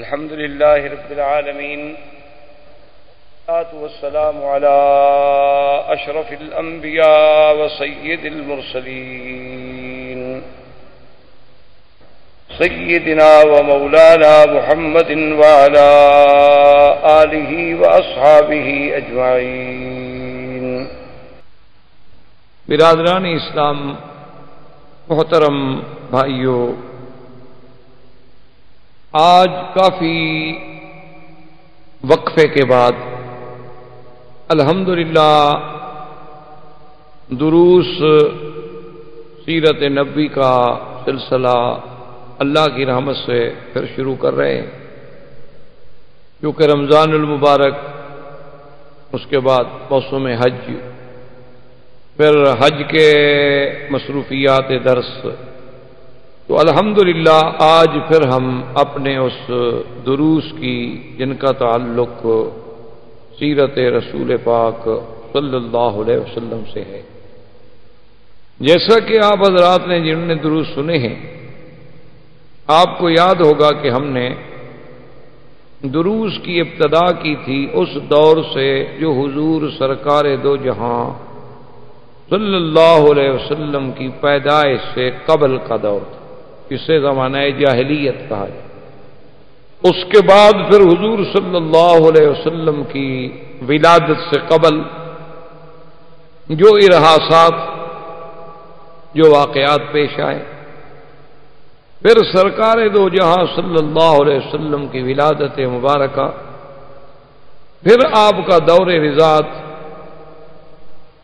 الحمد لله رب العالمين، والصلاة والسلام على أشرف الأنبياء وسيد المرسلين سيدنا ومولانا محمد وعلى آله وأصحابه أجمعين۔ برادران اسلام، محترم بھائیوں، آج کافی وقفے کے بعد الحمدللہ دروس سیرت نبی کا سلسلہ اللہ کی رحمت سے پھر شروع کر رہے ہیں، کیونکہ رمضان المبارک، اس کے بعد موسم حج، پھر حج کے مصروفیات درس، تو الحمدللہ آج پھر ہم اپنے اس دروس کی جن کا تعلق سیرت رسول پاک صلی اللہ علیہ وسلم سے ہے، جیسا کہ آپ حضرات نے جنہوں نے دروس سنے ہیں، آپ کو یاد ہوگا کہ ہم نے دروس کی ابتدا کی تھی اس دور سے جو حضور سرکار دو جہاں صلی اللہ علیہ وسلم کی پیدائش سے قبل کا دور تھا، اسے زمانہ جاہلیت کہا جائے۔ اس کے بعد پھر حضور صلی اللہ علیہ وسلم کی ولادت سے قبل جو ارہاسات، جو واقعات پیش آئے، پھر سرکار دو جہاں صلی اللہ علیہ وسلم کی ولادت مبارکہ، پھر آپ کا دور رضاعت،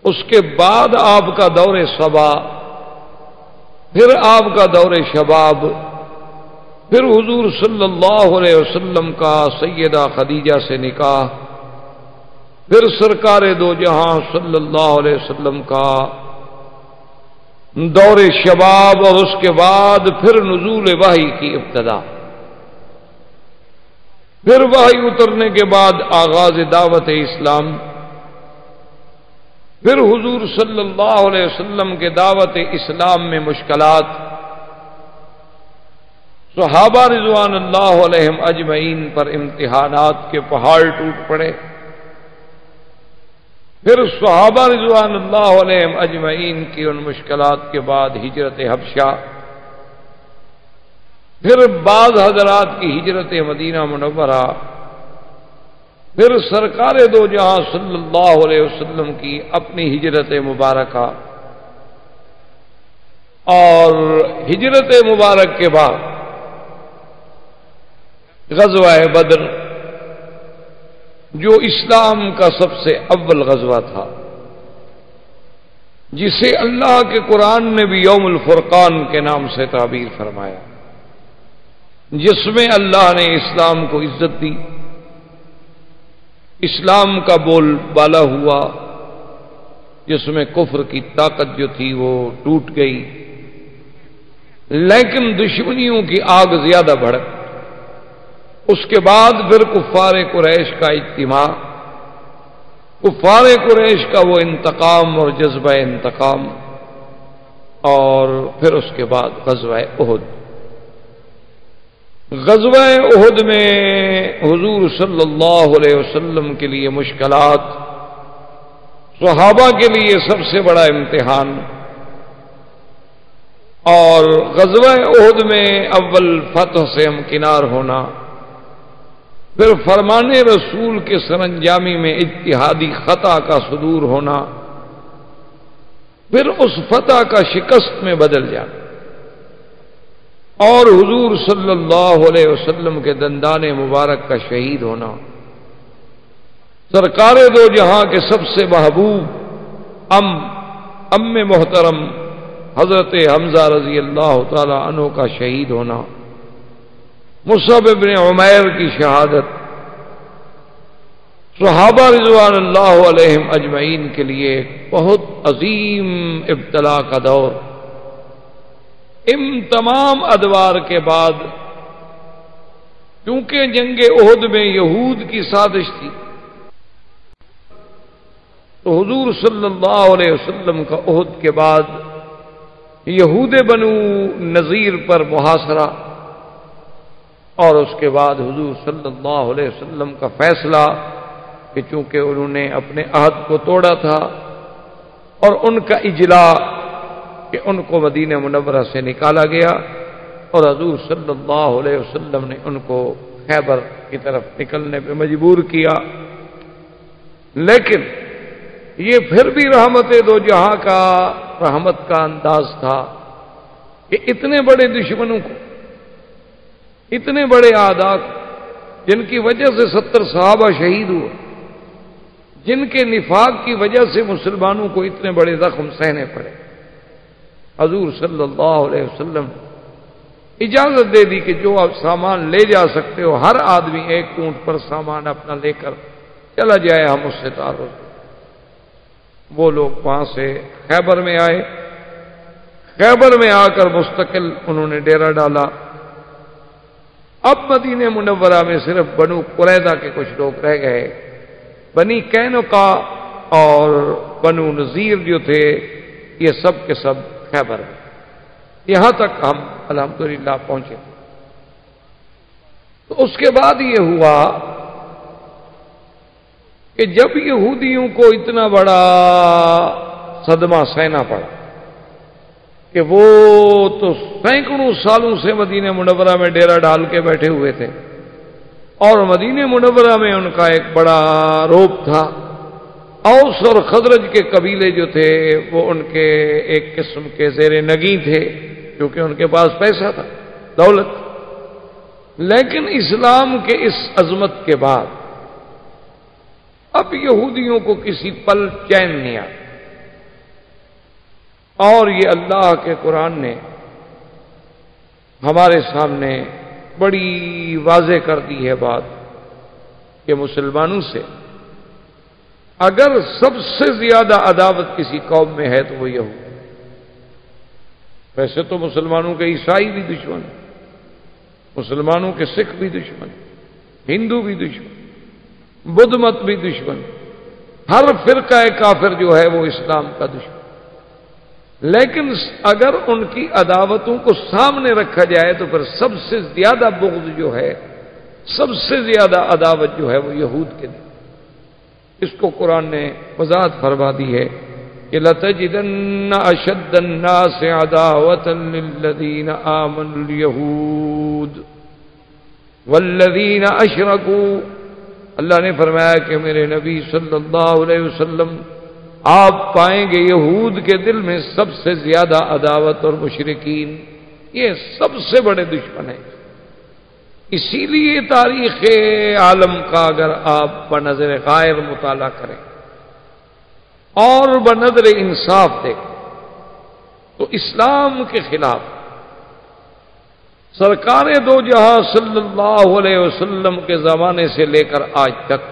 اس کے بعد آپ کا دور صبا، پھر آپ کا دور شباب، پھر حضور صلی اللہ علیہ وسلم کا سیدہ خدیجہ سے نکاح، پھر سرکار دو جہاں صلی اللہ علیہ وسلم کا دور شباب، اور اس کے بعد پھر نزول وحی کی ابتدا، پھر وحی اترنے کے بعد آغاز دعوت اسلام، پھر حضور صلی اللہ علیہ وسلم کے دعوت اسلام میں مشکلات، صحابہ رضوان اللہ علیہم اجمعین پر امتحانات کے پہاڑ ٹوٹ پڑے، پھر صحابہ رضوان اللہ علیہم اجمعین کی ان مشکلات کے بعد ہجرت حبشہ، پھر بعض حضرات کی ہجرت مدینہ منورہ، پھر سرکار دو جہاں صلی اللہ علیہ وسلم کی اپنی ہجرت مبارکہ، اور ہجرت مبارک کے بعد غزوہ بدر، جو اسلام کا سب سے اول غزوہ تھا، جسے اللہ کے قرآن نے بھی یوم الفرقان کے نام سے تعبیر فرمایا، جس میں اللہ نے اسلام کو عزت دی، اسلام کا بول بالا ہوا، جس میں کفر کی طاقت جو تھی وہ ٹوٹ گئی، لیکن دشمنیوں کی آگ زیادہ بھڑک، اس کے بعد پھر کفار قریش کا اجتماع، کفار قریش کا وہ انتقام اور جذبہ انتقام، اور پھر اس کے بعد غزوہ احد۔ غزوہ احد میں حضور صلی اللہ علیہ وسلم کے لیے مشکلات، صحابہ کے لیے سب سے بڑا امتحان، اور غزوہ احد میں اول فتح سے ہمکنار ہونا، پھر فرمان رسول کے سرانجامی میں اجتہادی خطا کا صدور ہونا، پھر اس فتح کا شکست میں بدل جانا، اور حضور صلی اللہ علیہ وسلم کے دندان مبارک کا شہید ہونا، سرکار دو جہاں کے سب سے محبوب ام محترم حضرت حمزہ رضی اللہ تعالی عنہ کا شہید ہونا، مصعب بن عمیر کی شہادت، صحابہ رضوان اللہ علیہم اجمعین کے لیے بہت عظیم ابتلا کا دور۔ ان تمام ادوار کے بعد، کیونکہ جنگ احد میں یہود کی سازش تھی، تو حضور صلی اللہ علیہ وسلم کا احد کے بعد یہود بنو نذیر پر محاصرہ، اور اس کے بعد حضور صلی اللہ علیہ وسلم کا فیصلہ کہ چونکہ انہوں نے اپنے عہد کو توڑا تھا اور ان کا اجلاء کہ ان کو مدینہ منورہ سے نکالا گیا اور حضور صلی اللہ علیہ وسلم نے ان کو خیبر کی طرف نکلنے پہ مجبور کیا. لیکن یہ پھر بھی رحمت دو جہاں کا رحمت کا انداز تھا کہ اتنے بڑے دشمنوں کو، اتنے بڑے اعداء جن کی وجہ سے 70 صحابہ شہید ہوئے، جن کے نفاق کی وجہ سے مسلمانوں کو اتنے بڑے زخم سہنے پڑے، حضور صلی اللہ علیہ وسلم اجازت دے دی کہ جو آپ سامان لے جا سکتے ہو، ہر آدمی ایک اونٹ پر سامان اپنا لے کر چلا جائے، ہم اس سے تعارف. وہ لوگ وہاں سے خیبر میں آئے. خیبر میں آ کر مستقل انہوں نے ڈیرا ڈالا. اب مدینہ منورہ میں صرف بنو قریظہ کے کچھ لوگ رہ گئے. بنی قینقاع اور بنو نذیر جو تھے یہ سب کے سب خیبر میں. یہاں تک ہم الحمدللہ پہنچے. تو اس کے بعد یہ ہوا کہ جب یہودیوں کو اتنا بڑا صدمہ سہنا پڑا کہ وہ تو سینکڑوں سالوں سے مدینہ منورہ میں ڈیرا ڈال کے بیٹھے ہوئے تھے اور مدینہ منورہ میں ان کا ایک بڑا روب تھا. اوس اور خزرج کے قبیلے جو تھے وہ ان کے ایک قسم کے زیر نگیں تھے کیونکہ ان کے پاس پیسہ تھا، دولت. لیکن اسلام کے اس عظمت کے بعد اب یہودیوں کو کسی پل چین نہیں آیا. اور یہ اللہ کے قرآن نے ہمارے سامنے بڑی واضح کر دی ہے بات کہ مسلمانوں سے اگر سب سے زیادہ عداوت کسی قوم میں ہے تو وہ یہود. ویسے تو مسلمانوں کے عیسائی بھی دشمن، مسلمانوں کے سکھ بھی دشمن، ہندو بھی دشمن، بدھ مت بھی دشمن، ہر فرقہ کافر جو ہے وہ اسلام کا دشمن. لیکن اگر ان کی عداوتوں کو سامنے رکھا جائے تو پھر سب سے زیادہ بغض جو ہے، سب سے زیادہ عداوت جو ہے وہ یہود کے لیے. اس کو قرآن نے وضاحت فرما دی ہے کہ لَتَجِدَنَّ أَشَدَّ النَّاسِ عَدَاوَةً لِلَّذِينَ آمَنُوا الْيَهُودَ وَالَّذِينَ أَشْرَكُوا. اللہ نے فرمایا کہ میرے نبی صلی اللہ علیہ وسلم آپ پائیں گے یہود کے دل میں سب سے زیادہ عداوت اور مشرکین، یہ سب سے بڑے دشمن ہیں. اسی لیے تاریخ عالم کا اگر آپ بنظر غائب مطالعہ کریں اور بنظر انصاف دیکھیں تو اسلام کے خلاف سرکار دو جہاں صلی اللہ علیہ وسلم کے زمانے سے لے کر آج تک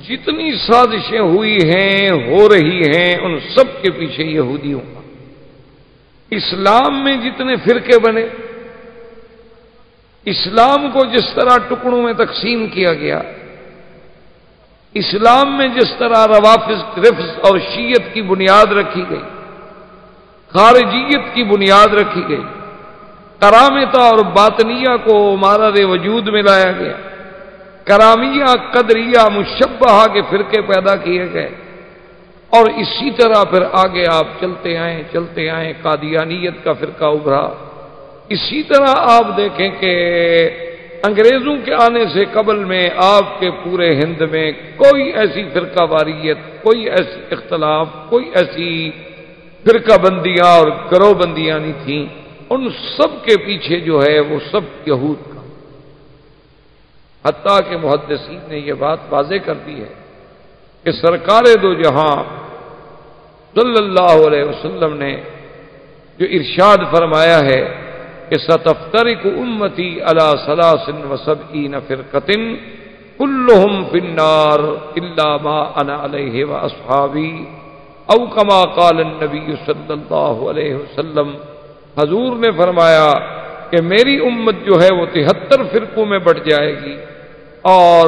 جتنی سازشیں ہوئی ہیں، ہو رہی ہیں، ان سب کے پیچھے یہودیوں کا. اسلام میں جتنے فرقے بنے، اسلام کو جس طرح ٹکڑوں میں تقسیم کیا گیا، اسلام میں جس طرح روافض، رفض اور شیعت کی بنیاد رکھی گئی، خارجیت کی بنیاد رکھی گئی، کرامتہ اور باطنیہ کو مارد وجود میں لایا گیا، کرامیہ، قدریہ، مشبہہ کے فرقے پیدا کیے گئے، اور اسی طرح پھر آگے آپ چلتے آئیں قادیانیت کا فرقہ ابھرا. اسی طرح آپ دیکھیں کہ انگریزوں کے آنے سے قبل میں آپ کے پورے ہند میں کوئی ایسی فرقہ واریت، کوئی ایسی اختلاف، کوئی ایسی فرقہ بندیاں اور گروہ بندیاں نہیں تھیں. ان سب کے پیچھے جو ہے وہ سب یہود کا. حتیٰ کہ محدثین نے یہ بات واضح کر دی ہے کہ سرکار دو جہاں صلی اللہ علیہ وسلم نے جو ارشاد فرمایا ہے کہ ستفترق امتی علی 73 فرقۃ کلہم فی النار الا ما انا علیہ واصحابی او کما قال النبی صلی اللہ علیہ وسلم. حضور نے فرمایا کہ میری امت جو ہے وہ 73 فرقوں میں بٹ جائے گی، اور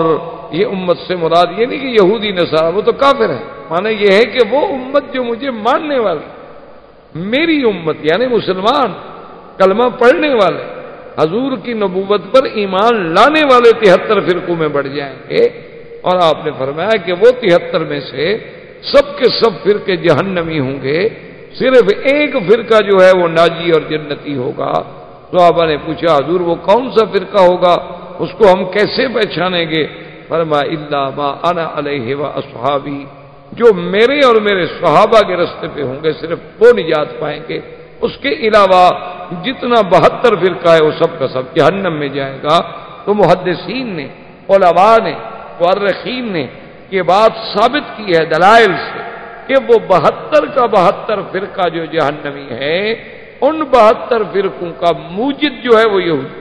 یہ امت سے مراد یہ نہیں کہ یہودی نصارہ، وہ تو کافر ہے، معنی یہ ہے کہ وہ امت جو مجھے ماننے والی، میری امت یعنی مسلمان، کلمہ پڑھنے والے، حضور کی نبوت پر ایمان لانے والے 73 فرقوں میں بڑھ جائیں گے، اور آپ نے فرمایا کہ وہ 73 میں سے سب کے سب فرقے جہنمی ہوں گے، صرف ایک فرقہ جو ہے وہ ناجی اور جنتی ہوگا۔ صحابہ نے پوچھا حضور وہ کون سا فرقہ ہوگا، اس کو ہم کیسے پہچانیں گے؟ فرمایا الا ما انا علیہ و اصحابی، جو میرے اور میرے صحابہ کے راستے پہ ہوں گے صرف وہ نجات پائیں گے، اس کے علاوہ جتنا 72 فرقہ ہے وہ سب کا سب جہنم میں جائے گا۔ تو محدثین نے، علماء نے، مورخین نے یہ بات ثابت کی ہے دلائل سے کہ وہ 72 کا 72 فرقہ جو جہنمی ہے، ان 72 فرقوں کا موجد جو ہے وہ یہودی،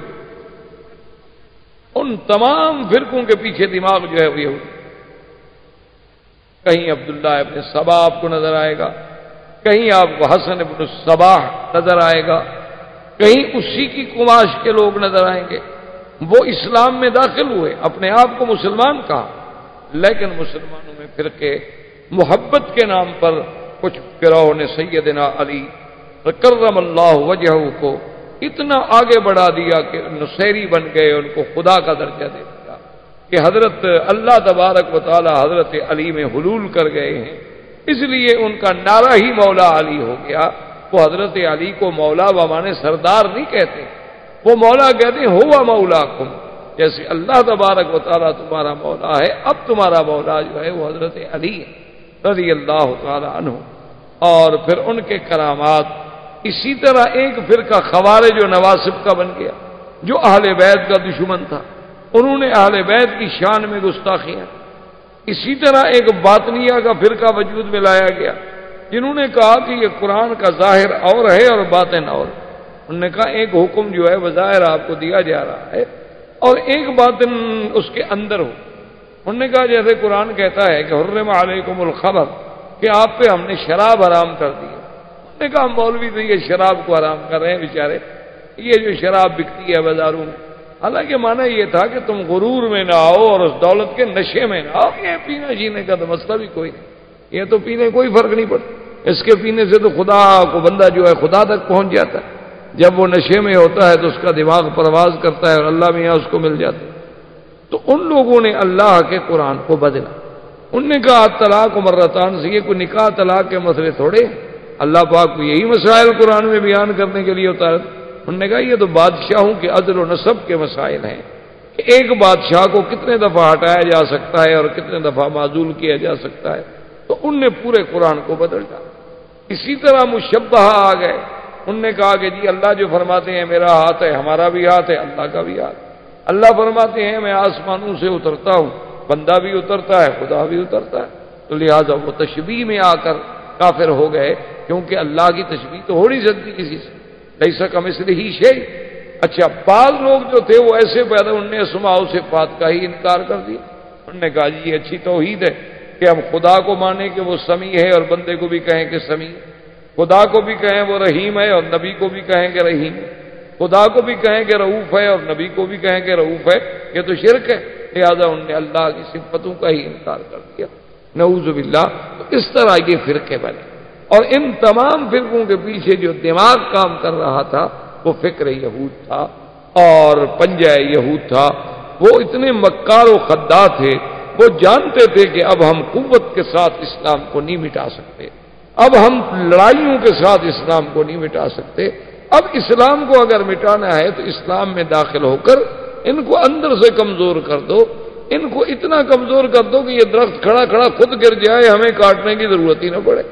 ان تمام فرقوں کے پیچھے دماغ جو ہے وہ یہودی۔ کہیں عبداللہ ابن سبا آپ کو نظر آئے گا، کہیں آپ کو حسن ابن الصباح نظر آئے گا، کہیں اسی کی قماش کے لوگ نظر آئیں گے۔ وہ اسلام میں داخل ہوئے، اپنے آپ کو مسلمان کہا، لیکن مسلمانوں میں فرقے محبت کے نام پر کچھ گروہوں نے سیدنا علی کرم اللہ وجہہ کو اتنا آگے بڑھا دیا کہ نصیری بن گئے، ان کو خدا کا درجہ دے دیا کہ حضرت اللہ تبارک و تعالی حضرت علی میں حلول کر گئے ہیں، اس لیے ان کا نعرہ ہی مولا علی ہو گیا۔ وہ حضرت علی کو مولا بمانے سردار نہیں کہتے، وہ مولا کہتے ہیں ہوا مولاکم، جیسے اللہ تبارک و تعالیٰ تمہارا مولا ہے، اب تمہارا مولا جو ہے وہ حضرت علی ہے رضی اللہ تعالی عنہ۔ اور پھر ان کے کرامات، اسی طرح ایک فرقہ خوارج و نواسب کا بن گیا جو اہل بیت کا دشمن تھا، انہوں نے اہل بیت کی شان میں گستاخیاں۔ اسی طرح ایک باطنیہ کا فرقہ وجود میں لایا گیا جنہوں نے کہا کہ یہ قرآن کا ظاہر اور ہے اور باطن اور، انہوں نے کہا ایک حکم جو ہے بظاہر آپ کو دیا جا رہا ہے اور ایک باطن اس کے اندر ہو۔ انہوں نے کہا جیسے قرآن کہتا ہے کہ حرم علیکم الخمر، کہ آپ پہ ہم نے شراب حرام کر دی ہے، انہوں نے کہا مولوی تو یہ شراب کو حرام کر رہے ہیں بیچارے، یہ جو شراب بکتی ہے بازاروں میں، حالانکہ معنی یہ تھا کہ تم غرور میں نہ آؤ اور اس دولت کے نشے میں نہ آؤ، یہ پینا جینے کا تو مسئلہ بھی کوئی نہیں، یہ تو پینے کوئی فرق نہیں پڑتا، اس کے پینے سے تو خدا کو بندہ جو ہے خدا تک پہنچ جاتا ہے، جب وہ نشے میں ہوتا ہے تو اس کا دماغ پرواز کرتا ہے اور اللہ میں یہاں اس کو مل جاتا ہے۔ تو ان لوگوں نے اللہ کے قرآن کو بدلا، انہوں نے کہا طلاق و مرتان سے، یہ کوئی نکاح طلاق کے مسئلے تھوڑے، اللہ پاک کو یہی مسائل قرآن میں بیان کرنے کے لیے اتارا۔ انہوں نے کہا یہ تو بادشاہوں کے عدل و نسب کے مسائل ہیں کہ ایک بادشاہ کو کتنے دفعہ ہٹایا جا سکتا ہے اور کتنے دفعہ معزول کیا جا سکتا ہے، تو ان نے پورے قرآن کو بدل ڈالا۔ اسی طرح مشبہ آ گئے، انہوں نے کہا کہ جی اللہ جو فرماتے ہیں میرا ہاتھ ہے، ہمارا بھی ہاتھ ہے، اللہ کا بھی ہاتھ، اللہ فرماتے ہیں میں آسمانوں سے اترتا ہوں، بندہ بھی اترتا ہے، خدا بھی اترتا ہے، تو لہٰذا وہ تشبیہ میں آ کر کافر ہو گئے، کیونکہ اللہ کی تشبیہ تو ہو نہیں سکتی کسی سے، لیسا کمثلہ شیء۔ اچھا بعض لوگ جو تھے وہ ایسے پیدا، انہوں نے اسماء و صفات کا ہی انکار کر دیا، انہوں نے کہا جی یہ اچھی توحید ہے کہ ہم خدا کو مانیں کہ وہ سمیع ہے اور بندے کو بھی کہیں کہ سمیع، خدا کو بھی کہیں وہ رحیم ہے اور نبی کو بھی کہیں کہ رحیم ہے، خدا کو بھی کہیں کہ رؤوف ہے اور نبی کو بھی کہیں کہ رؤوف ہے، یہ تو شرک ہے، لہذا انہوں نے اللہ کی صفتوں کا ہی انکار کر دیا، نعوذ باللہ۔ تو اس طرح یہ فرقے بنے، اور ان تمام فرقوں کے پیچھے جو دماغ کام کر رہا تھا وہ فکر یہود تھا اور پنجہ یہود تھا۔ وہ اتنے مکار و خداع تھے، وہ جانتے تھے کہ اب ہم قوت کے ساتھ اسلام کو نہیں مٹا سکتے، اب ہم لڑائیوں کے ساتھ اسلام کو نہیں مٹا سکتے، اب اسلام کو اگر مٹانا ہے تو اسلام میں داخل ہو کر ان کو اندر سے کمزور کر دو، ان کو اتنا کمزور کر دو کہ یہ درخت کھڑا کھڑا خود گر جائے، ہمیں کاٹنے کی ضرورت ہی نہ پڑے،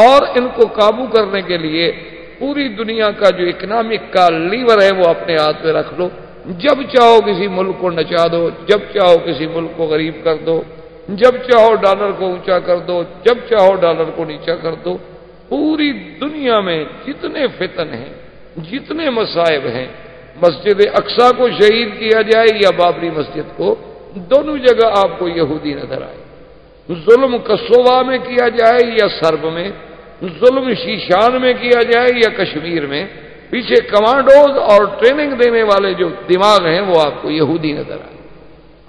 اور ان کو قابو کرنے کے لیے پوری دنیا کا جو اکنامک کا لیور ہے وہ اپنے ہاتھ میں رکھ لو، جب چاہو کسی ملک کو نچا دو، جب چاہو کسی ملک کو غریب کر دو، جب چاہو ڈالر کو اونچا کر دو، جب چاہو ڈالر کو نیچا کر دو۔ پوری دنیا میں جتنے فتن ہیں، جتنے مصائب ہیں، مسجد اقصی کو شہید کیا جائے یا بابری مسجد کو، دونوں جگہ آپ کو یہودی نظر آئے، ظلم کسووا میں کیا جائے یا سرب میں، ظلم شیشان میں کیا جائے یا کشمیر میں، پیچھے کمانڈوز اور ٹریننگ دینے والے جو دماغ ہیں وہ آپ کو یہودی نظر آئے۔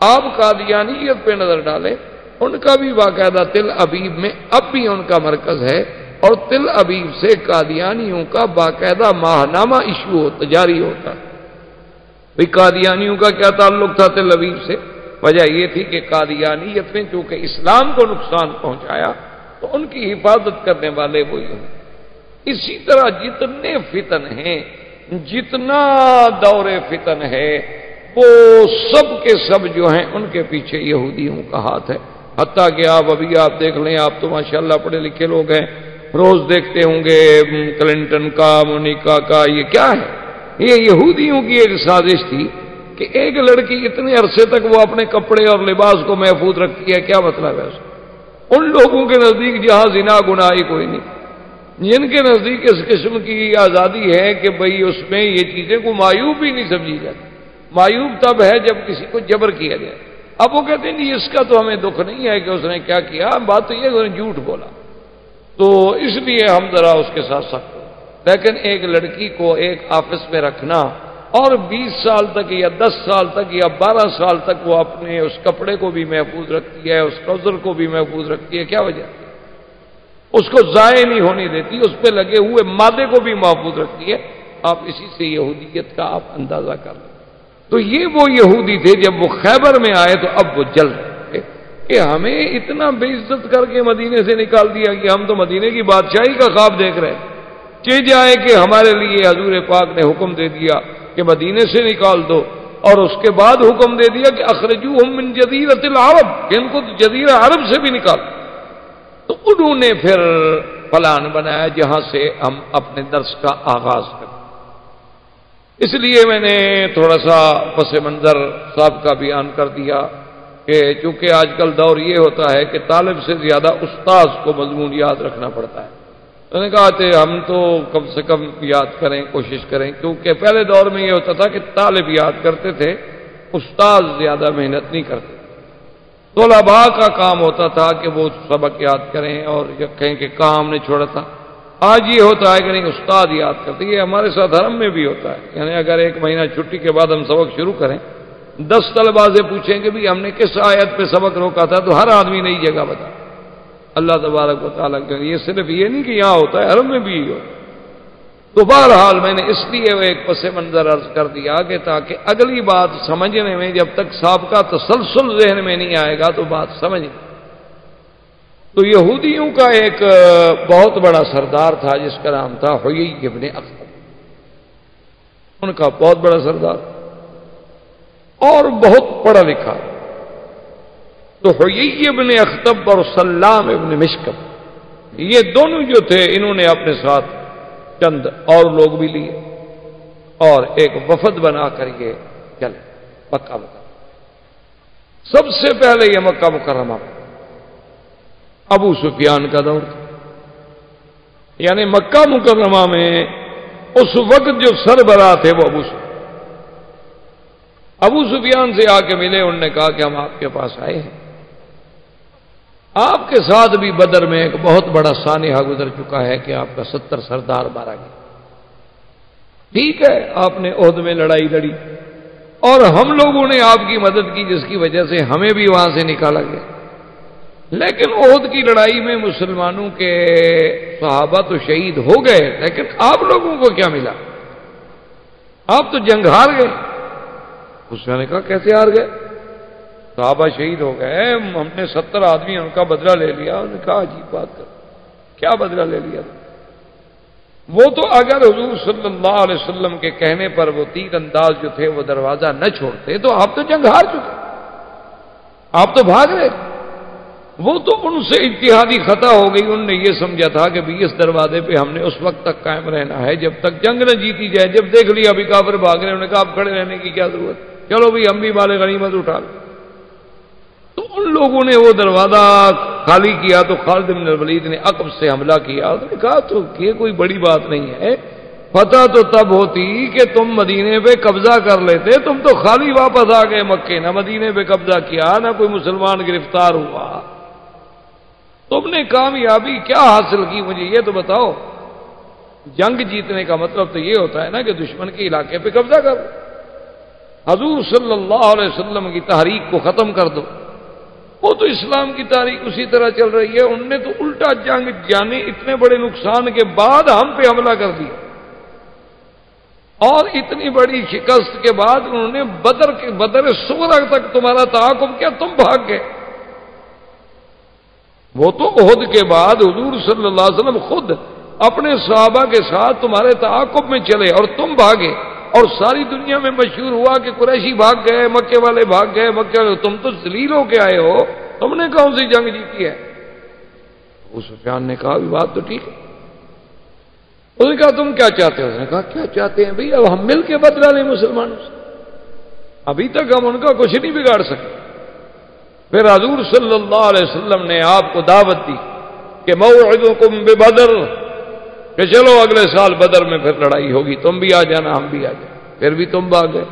آپ قادیانیت پہ نظر ڈالیں، ان کا بھی باقاعدہ تل ابیب میں اب بھی ان کا مرکز ہے، اور تل ابیب سے قادیانیوں کا باقاعدہ ماہنامہ ایشو جاری ہوتا ہے۔ بھئی قادیانیوں کا کیا تعلق تھا تل ابیب سے؟ وجہ یہ تھی کہ قادیانیت نے چونکہ اسلام کو نقصان پہنچایا تو ان کی حفاظت کرنے والے وہی ہوں۔ اسی طرح جتنے فتن ہیں، جتنا دور فتن ہے، وہ سب کے سب جو ہیں ان کے پیچھے یہودیوں کا ہاتھ ہے۔ حتیٰ کہ آپ دیکھ لیں، آپ تو ماشاءاللہ پڑھے لکھے لوگ ہیں، روز دیکھتے ہوں گے کلنٹن کا، مونیکا کا، یہ کیا ہے؟ یہ یہودیوں کی ایک سازش تھی کہ ایک لڑکی اتنے عرصے تک وہ اپنے کپڑے اور لباس کو محفوظ رکھتی ہے، کیا مطلب ہے اس کا؟ ان لوگوں کے نزدیک جہاں زنا گناہ ہی کوئی نہیں، جن کے نزدیک اس قسم کی آزادی ہے کہ بھئی اس میں یہ چیزیں کو معیوب ہی نہیں سمجھی جاتی۔ معیوب تب ہے جب کسی کو جبر کیا جائے۔ اب وہ کہتے ہیں نہیں، اس کا تو ہمیں دکھ نہیں ہے کہ اس نے کیا کیا، بات تو یہ کہ اس نے جھوٹ بولا، تو اس لیے ہم ذرا اس کے ساتھ سخت ہو۔ لیکن ایک لڑکی کو ایک آفس میں رکھنا اور 20 سال تک یا 10 سال تک یا 12 سال تک وہ اپنے اس کپڑے کو بھی محفوظ رکھتی ہے، اس ٹراؤزر کو بھی محفوظ رکھتی ہے، کیا وجہ؟ اس کو ضائع نہیں ہونے دیتی، اس پہ لگے ہوئے مادے کو بھی محفوظ رکھتی ہے۔ آپ اسی سے یہودیت کا آپ اندازہ کر لیں۔ تو یہ وہ یہودی تھے، جب وہ خیبر میں آئے تو اب وہ جل رہے تھے کہ ہمیں اتنا بے عزت کر کے مدینے سے نکال دیا کہ ہم تو مدینے کی بادشاہی کا خواب دیکھ رہے ہیں۔ چہ جائے کہ ہمارے لیے حضور پاک نے حکم دے دیا کہ مدینے سے نکال دو، اور اس کے بعد حکم دے دیا کہ اخرجوہم من جزیرۃ العرب، کہ ان کو جزیرہ عرب سے بھی نکال۔ تو انہوں نے پھر پلان بنایا جہاں سے ہم اپنے درس کا آغاز کریں۔ اس لیے میں نے تھوڑا سا پس منظر صاحب کا بیان کر دیا کہ چونکہ آج کل دور یہ ہوتا ہے کہ طالب سے زیادہ استاذ کو مضمون یاد رکھنا پڑتا ہے۔ میں نے کہا کہ ہم تو کم سے کم یاد کریں، کوشش کریں، کیونکہ پہلے دور میں یہ ہوتا تھا کہ طالب یاد کرتے تھے، استاذ زیادہ محنت نہیں کرتے۔ طلباء کا کام ہوتا تھا کہ وہ سبق یاد کریں اور کہیں کہ کام نے چھوڑا تھا۔ آج یہ ہوتا ہے کہ نہیں، استاد یاد کرتے۔ یہ ہمارے ساتھ حرم میں بھی ہوتا ہے، یعنی اگر 1 مہینہ چھٹی کے بعد ہم سبق شروع کریں، 10 طلباء سے پوچھیں کہ بھی ہم نے کس آیت پہ سبق روکا تھا، تو ہر آدمی نئی جگہ بتا۔ اللہ تبارک و تعالیٰ کا یہ صرف یہ نہیں کہ یہاں ہوتا ہے، حرم میں بھی یہ ہوتا ہے۔ تو بہرحال میں نے اس لیے وہ ایک پس منظر عرض کر دیا کہ تاکہ اگلی بات سمجھنے میں جب تک سابقہ تسلسل ذہن میں نہیں آئے گا تو بات سمجھ۔ تو یہودیوں کا ایک بہت بڑا سردار تھا جس کا نام تھا حیی ابن اخطب، ان کا بہت بڑا سردار اور بہت پڑھا لکھا۔ تو حیی ابن اخطب اور سلام ابن مشکم، یہ دونوں جو تھے، انہوں نے اپنے ساتھ چند اور لوگ بھی لیے اور ایک وفد بنا کر یہ چلے مکہ مکرمہ۔ سب سے پہلے یہ مکہ مکرمہ ابو سفیان کا دور تھا، یعنی مکہ مکرمہ میں اس وقت جو سربراہ تھے وہ ابو سفیان سے آ کے ملے، انہوں نے کہا کہ ہم آپ کے پاس آئے ہیں، آپ کے ساتھ بھی بدر میں ایک بہت بڑا سانحہ گزر چکا ہے کہ آپ کا 70 سردار مارا گیا۔ ٹھیک ہے، آپ نے عہد میں لڑائی لڑی اور ہم لوگوں نے آپ کی مدد کی، جس کی وجہ سے ہمیں بھی وہاں سے نکالا گیا، لیکن عہد کی لڑائی میں مسلمانوں کے صحابہ تو شہید ہو گئے، لیکن آپ لوگوں کو کیا ملا؟ آپ تو جنگ ہار گئے۔ اس نے کہا کیسے ہار گئے؟ صحابہ شہید ہو گئے، ہم نے 70 آدمی ان کا بدلہ لے لیا۔ انہوں نے کہا عجیب بات کر، کیا بدلہ لے لیا؟ وہ تو اگر حضور صلی اللہ علیہ وسلم کے کہنے پر وہ تیر انداز جو تھے وہ دروازہ نہ چھوڑتے تو آپ تو جنگ ہار چکے، آپ تو بھاگ رہے۔ وہ تو ان سے اجتہادی خطا ہو گئی، انہوں نے یہ سمجھا تھا کہ بھی اس دروازے پہ ہم نے اس وقت تک قائم رہنا ہے جب تک جنگ نہ جیتی جائے۔ جب دیکھ لیا ابھی کافر بھاگ رہے، انہوں نے کہا اب کھڑے رہنے کی کیا ضرورت، چلو بھی ہم بھی مال غنیمت اٹھا لیں۔ تو ان لوگوں نے وہ دروازہ خالی کیا تو خالد بن الولید نے عقب سے حملہ کیا۔ انہوں نے کہا تو یہ کوئی بڑی بات نہیں ہے، فتح تو تب ہوتی کہ تم مدینے پہ قبضہ کر لیتے، تم تو خالی واپس آ گئے مکے، نہ مدینے پہ قبضہ کیا، نہ کوئی مسلمان گرفتار ہوا، تم نے کامیابی کیا حاصل کی؟ مجھے یہ تو بتاؤ۔ جنگ جیتنے کا مطلب تو یہ ہوتا ہے نا کہ دشمن کے علاقے پہ قبضہ کر دو، حضور صلی اللہ علیہ وسلم کی تحریک کو ختم کر دو۔ وہ تو اسلام کی تاریخ اسی طرح چل رہی ہے، ان نے تو الٹا جنگ جانے اتنے بڑے نقصان کے بعد ہم پہ حملہ کر دیا۔ اور اتنی بڑی شکست کے بعد انہوں نے بدر صغرا تک تمہارا تعاقب کیا، تم بھاگ گئے۔ وہ تو احد کے بعد حضور صلی اللہ علیہ وسلم خود اپنے صحابہ کے ساتھ تمہارے تعاقب میں چلے اور تم بھاگے، اور ساری دنیا میں مشہور ہوا کہ قریشی بھاگ گئے، مکے والے بھاگ گئے، مکے والے، تم تو ذلیل ہو کے آئے ہو، تم نے کون سی جنگ جیتی ہے؟ ابو سفیان نے کہا بھی بات تو ٹھیک ہے۔ اس نے کہا تم کیا چاہتے ہو؟ اس نے کہا کیا چاہتے ہیں بھئی، اب ہم مل کے بدلہ لیں مسلمانوں سے، ابھی تک ہم ان کا کچھ نہیں بگاڑ سکے۔ پھر حضور صلی اللہ علیہ وسلم نے آپ کو دعوت دی کہ موعدکم ببدر، کہ چلو اگلے سال بدر میں پھر لڑائی ہوگی، تم بھی آ جانا ہم بھی آ جائیں۔ پھر بھی تم بھاگ گئے،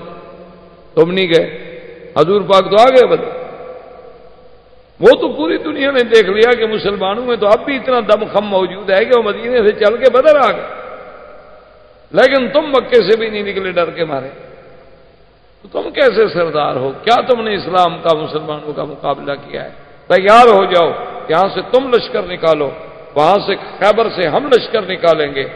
تم نہیں گئے، حضور پاک تو آ گئے بدر۔ وہ تو پوری دنیا نے دیکھ لیا کہ مسلمانوں میں تو اب بھی اتنا دم خم موجود ہے کہ وہ مدینے سے چل کے بدر آ گئے، لیکن تم مکے سے بھی نہیں نکلے ڈر کے مارے، تو تم کیسے سردار ہو؟ کیا تم نے اسلام کا مسلمانوں کا مقابلہ کیا ہے؟ تیار ہو جاؤ، یہاں سے تم لشکر نکالو، وہاں سے خیبر سے ہم لشکر نکالیں گے،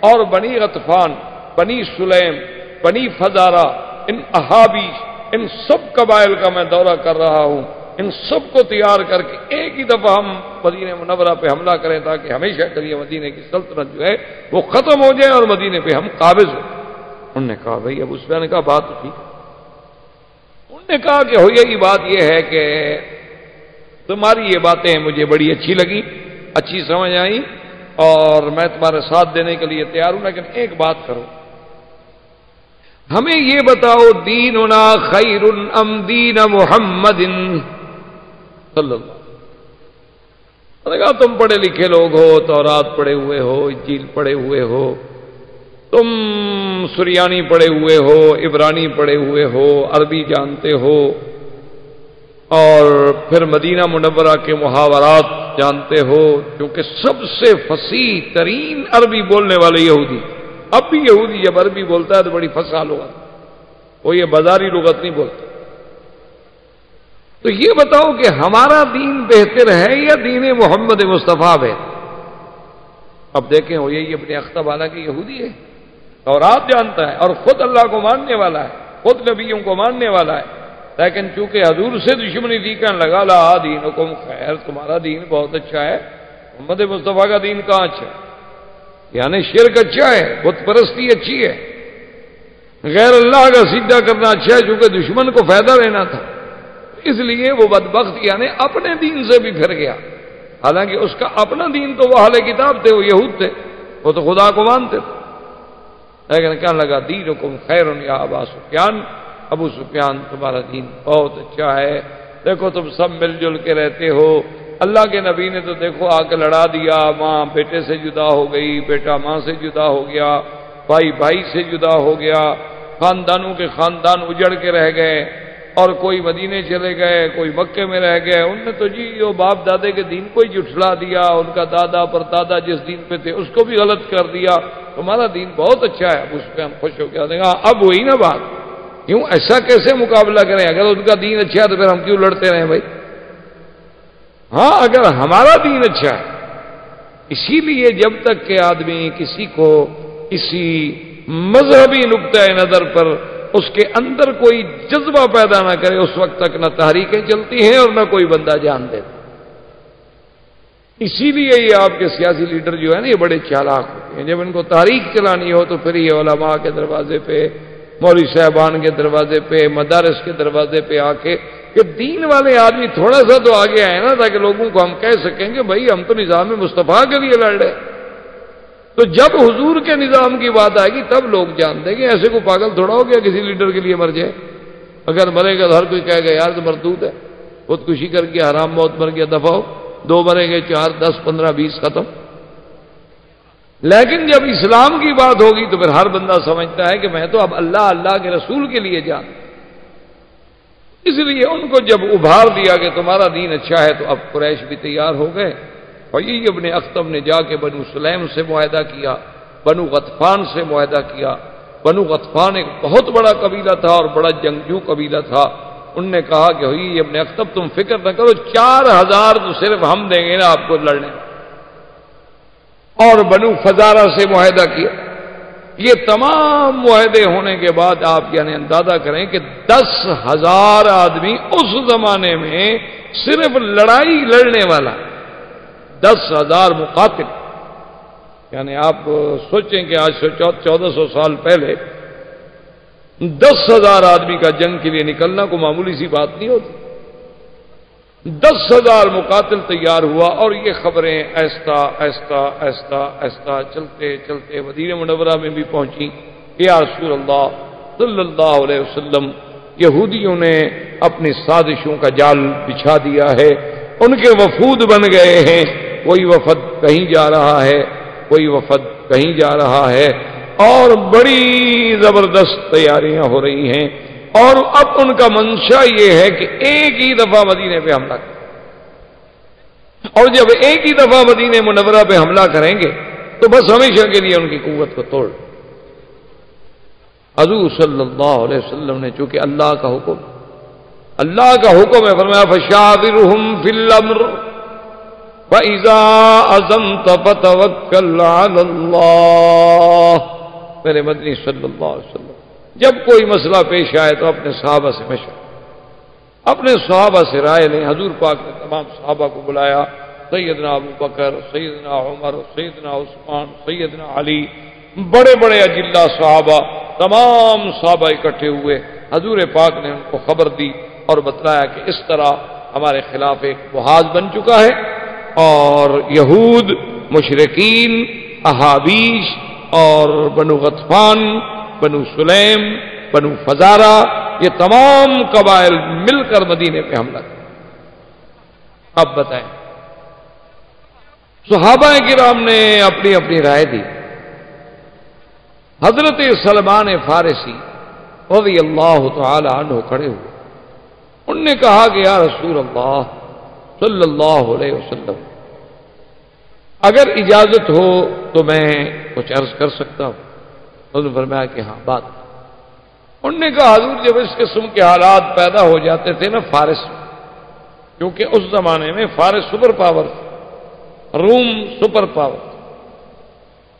اور بنی غطفان، بنی سلیم، بنی فزارہ، ان احابیش، ان سب قبائل کا میں دورہ کر رہا ہوں، ان سب کو تیار کر کے ایک ہی دفعہ ہم مدینہ منورہ پہ حملہ کریں تاکہ ہمیشہ کے لیے مدینے کی سلطنت جو ہے وہ ختم ہو جائے اور مدینے پہ ہم قابض ہوں۔ انہوں نے کہا بھائی ابو سفیان نے کہا بات تو ٹھیک ہے۔ انہوں نے کہا کہ ہوئی بات یہ ہے کہ تمہاری یہ باتیں مجھے بڑی اچھی لگی، اچھی سمجھ آئی، اور میں تمہارے ساتھ دینے کے لیے تیار ہوں، لیکن ایک بات کرو، ہمیں یہ بتاؤ دیننا خیر ام دین محمد صلی اللہ علیہ وسلم۔ نے کہا تم پڑھے لکھے لوگ ہو، تورات پڑھے ہوئے ہو، انجیل پڑھے ہوئے ہو، تم سریانی پڑھے ہوئے ہو، عبرانی پڑھے ہوئے ہو، عربی جانتے ہو، اور پھر مدینہ منورہ کے محاورات جانتے ہو، کیونکہ سب سے فصیح ترین عربی بولنے والے یہودی، اب بھی یہودی جب عربی بولتا ہے تو بڑی فصاح لغت، وہ یہ بازاری لغت نہیں بولتا۔ تو یہ بتاؤ کہ ہمارا دین بہتر ہے یا دین محمد مصطفیٰ بہتر؟ اب دیکھیں وہ یہی اپنے اختب والا کی یہودی ہے، اور آپ جانتا ہے، اور خود اللہ کو ماننے والا ہے، خود نبیوں کو ماننے والا ہے، لیکن چونکہ حضور سے دشمنی تھی کہنے لگا لا دینکم خیر، تمہارا دین بہت اچھا ہے، محمد مصطفیٰ کا دین کہاں اچھا ہے؟ یعنی شرک اچھا ہے، بت پرستی اچھی ہے، غیر اللہ کا سجدہ کرنا اچھا ہے، چونکہ دشمن کو فائدہ لینا تھا، اس لیے وہ بدبخت یعنی اپنے دین سے بھی پھر گیا، حالانکہ اس کا اپنا دین تو وہ اہل کتاب تھے، وہ یہود تھے، وہ تو خدا کو مانتے تھے، لیکن کہنے لگا دینکم خیر یا ابا سفیان، ابو سفیان تمہارا دین بہت اچھا ہے، دیکھو تم سب مل جل کے رہتے ہو، اللہ کے نبی نے تو دیکھو آ کے لڑا دیا، ماں بیٹے سے جدا ہو گئی، بیٹا ماں سے جدا ہو گیا، بھائی بھائی سے جدا ہو گیا، خاندانوں کے خاندان اجڑ کے رہ گئے، اور کوئی مدینے چلے گئے، کوئی مکے میں رہ گئے، ان نے تو جی وہ باپ دادے کے دین کو ہی جھٹلا دیا، ان کا دادا پر دادا جس دین پہ تھے اس کو بھی غلط کر دیا، تمہارا دین بہت اچھا ہے۔ اب اس پہ ہم خوش ہو گیا، دیکھا اب وہی نا بات، کیوں ایسا کیسے مقابلہ کریں؟ اگر ان کا دین اچھا ہے تو پھر ہم کیوں لڑتے رہیں بھائی؟ ہاں اگر ہمارا دین اچھا ہے، اسی لیے جب تک کہ آدمی کسی کو کسی مذہبی نقطۂ نظر پر اس کے اندر کوئی جذبہ پیدا نہ کرے، اس وقت تک نہ تحریکیں چلتی ہیں اور نہ کوئی بندہ جان دیتا۔ اسی لیے یہ آپ کے سیاسی لیڈر جو ہے نا یہ بڑے چالاک ہوتے ہیں، جب ان کو تحریک چلانی ہو تو پھر یہ علماء کے دروازے پہ، مولوی صاحبان کے دروازے پہ، مدارس کے دروازے پہ آ کے، کہ دین والے آدمی تھوڑا سا تو آگے آئے نا تاکہ لوگوں کو ہم کہہ سکیں کہ بھائی ہم تو نظام مصطفیٰ کے لیے لڑ رہے۔ تو جب حضور کے نظام کی بات آئے گی تب لوگ جان دیں گے، ایسے کو پاگل تھوڑا ہو گیا کسی لیڈر کے لیے مر جائے، اگر مرے گا تو ہر کوئی کہے گا یار تو مردود ہے، خودکشی کر کے حرام موت مر گیا، دفع ہو، 2 مریں گے، 4 10 15 20 ختم۔ لیکن جب اسلام کی بات ہوگی تو پھر ہر بندہ سمجھتا ہے کہ میں تو اب اللہ کے رسول کے لیے جان، اس لیے ان کو جب ابھار دیا کہ تمہارا دین اچھا ہے تو اب قریش بھی تیار ہو گئے، اور یہ ابن اختب نے جا کے بنو سلیم سے معاہدہ کیا، بنو غطفان سے معاہدہ کیا۔ بنو غطفان ایک بہت بڑا قبیلہ تھا اور بڑا جنگجو قبیلہ تھا، ان نے کہا کہ ہوئی ابن اختب تم فکر نہ کرو، 4000 تو صرف ہم دیں گے نا آپ کو لڑنے، اور بنو فزارہ سے معاہدہ کیا، یہ تمام معاہدے ہونے کے بعد آپ یعنی اندازہ کریں کہ 10,000 آدمی اس زمانے میں صرف لڑائی لڑنے والا، 10,000 مقاتل، یعنی آپ سوچیں کہ آج سے 1400 سال پہلے 10,000 آدمی کا جنگ کے لیے نکلنا کوئی معمولی سی بات نہیں ہوتی۔ 10,000 مقاتل تیار ہوا اور یہ خبریں ایستا ایستا ایستا ایستا چلتے چلتے مدینہ منورہ میں بھی پہنچی کہ یا رسول اللہ صلی اللہ علیہ وسلم، یہودیوں نے اپنی سازشوں کا جال بچھا دیا ہے، ان کے وفود بن گئے ہیں، کوئی وفد کہیں جا رہا ہے، کوئی وفد کہیں جا رہا ہے، اور بڑی زبردست تیاریاں ہو رہی ہیں، اور اب ان کا منشا یہ ہے کہ ایک ہی دفعہ مدینے پہ حملہ کریں، اور جب ایک ہی دفعہ مدینہ منورہ پہ حملہ کریں گے تو بس ہمیشہ کے لیے ان کی قوت کو توڑ۔ حضور صلی اللہ علیہ وسلم نے چونکہ اللہ کا حکم ہے، فرمایا فشاورہم فی الامر فاذا عزمت فتوکل علی اللہ۔ میرے مدنی صلی اللہ علیہ وسلم جب کوئی مسئلہ پیش آئے تو اپنے صحابہ سے مشورہ، اپنے صحابہ سے رائے لیں۔ حضور پاک نے تمام صحابہ کو بلایا، سیدنا ابو بکر، سیدنا عمر، سیدنا عثمان، سیدنا علی، بڑے بڑے اجلہ صحابہ، تمام صحابہ اکٹھے ہوئے۔ حضور پاک نے ان کو خبر دی اور بتلایا کہ اس طرح ہمارے خلاف ایک محاذ بن چکا ہے، اور یہود، مشرکین، احابیش اور بنو غطفان، بنو سلیم، بنو فزارہ، یہ تمام قبائل مل کر مدینے پہ حملہ کیا۔ اب بتائیں، صحابہ کرام نے اپنی اپنی رائے دی۔ حضرت سلمان فارسی رضی اللہ تعالی عنہ کھڑے ہوئے، انہوں نے کہا کہ یا رسول اللہ صلی اللہ علیہ وسلم، اگر اجازت ہو تو میں کچھ عرض کر سکتا ہوں؟ انہوں نے فرمایا کہ ہاں بات۔ انہوں نے کہا حضور جب اس قسم کے حالات پیدا ہو جاتے تھے نا فارس میں، کیونکہ اس زمانے میں فارس سپر پاور تھا، روم سپر پاور تھا،